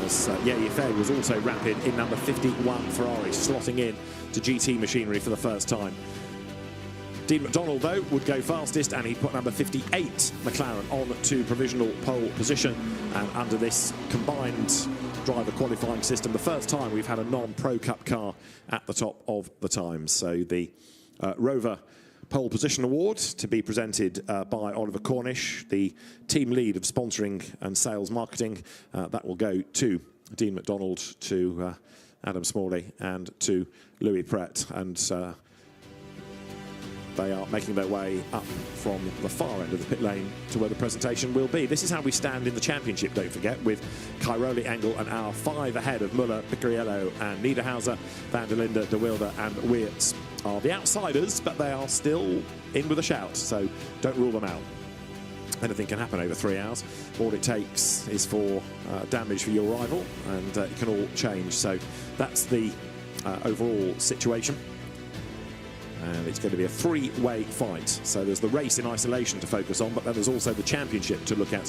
Speaker 1: As Ye Yifei was also rapid in number 51 Ferrari, slotting in to GT machinery for the first time. Dean McDonald, though, would go fastest, and he put number 58 McLaren on to provisional pole position. And under this combined driver qualifying system, the first time we've had a non-Pro Cup car at the top of the times. So the Rover Pole Position Award to be presented by Oliver Cornish, the team lead of sponsoring and sales marketing. That will go to Dean McDonald, to Adam Smalley and to Louis Pret. And they are making their way up from the far end of the pit lane to where the presentation will be. This is how we stand in the championship, don't forget, with Cairoli, Engel and Auer 5 ahead of Müller, Picariello and Niederhauser. Van der Linde, De Wilde and Weerts are the outsiders, but they are still in with a shout, so don't rule them out. anything can happen over 3 hours. All it takes is for damage for your rival, and it can all change. So that's the overall situation. And it's going to be a three-way fight. So there's the race in isolation to focus on, but then there's also the championship to look at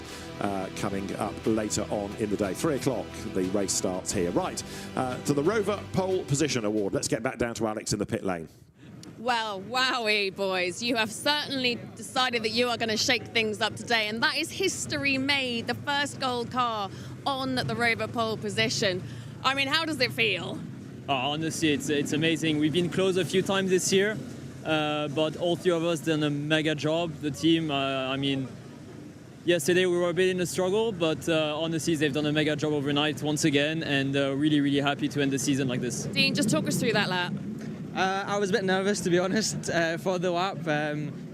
Speaker 1: coming up later on in the day. 3 o'clock, the race starts here. Right, to the Rover Pole Position Award. Let's get back down to Alex in the pit lane.
Speaker 3: Well, wowie, boys. You have certainly decided that you are going to shake things up today, and that is history made. The first gold car on the Rover Pole Position. I mean, how does it feel?
Speaker 6: Honestly, it's amazing. We've been close a few times this year, but all three of us done a mega job. The team, I mean, yesterday we were a bit in a struggle, but honestly, they've done a mega job overnight once again, and really, really happy to end the season like this.
Speaker 3: Dean, just talk us through that lap.
Speaker 7: I was a bit nervous, to be honest, for the lap.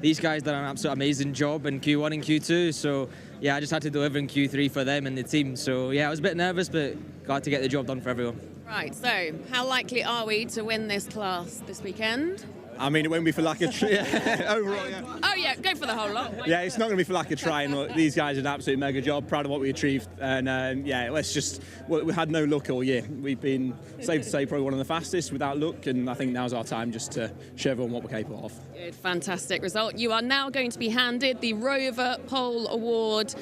Speaker 7: These guys done an absolute amazing job in Q1 and Q2, so yeah, I just had to deliver in Q3 for them and the team. So yeah, I was a bit nervous, but glad to get the job done for everyone.
Speaker 3: Right, so how likely are we to win this class this weekend?
Speaker 8: I mean, it won't be for lack of overall. Yeah.
Speaker 3: Oh yeah, go for the whole lot.
Speaker 8: Yeah, it's not going to be for lack of trying. Look, these guys did an absolute mega job. Proud of what we achieved, and yeah, we had no luck all year. We've been, safe to say, probably one of the fastest without luck, and I think now's our time just to show everyone what we're capable of.
Speaker 3: Good, fantastic result. You are now going to be handed the Rover Pole Award,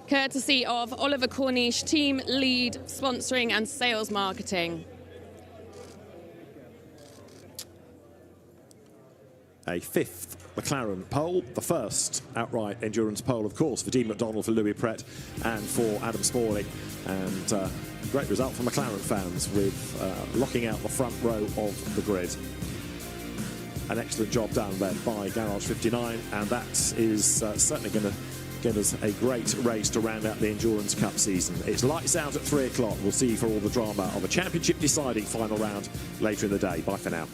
Speaker 3: courtesy of Oliver Cornish, Team Lead Sponsoring and Sales Marketing.
Speaker 1: A fifth McLaren pole, the first outright endurance pole, of course, for Dean McDonald, for Louis Pret, and for Adam Smalley. And great result for McLaren fans with locking out the front row of the grid. An excellent job done then by Garage 59, and that is certainly going to give us a great race to round out the Endurance Cup season. It's lights out at 3 o'clock. We'll see you for all the drama of a championship deciding final round later in the day. Bye for now.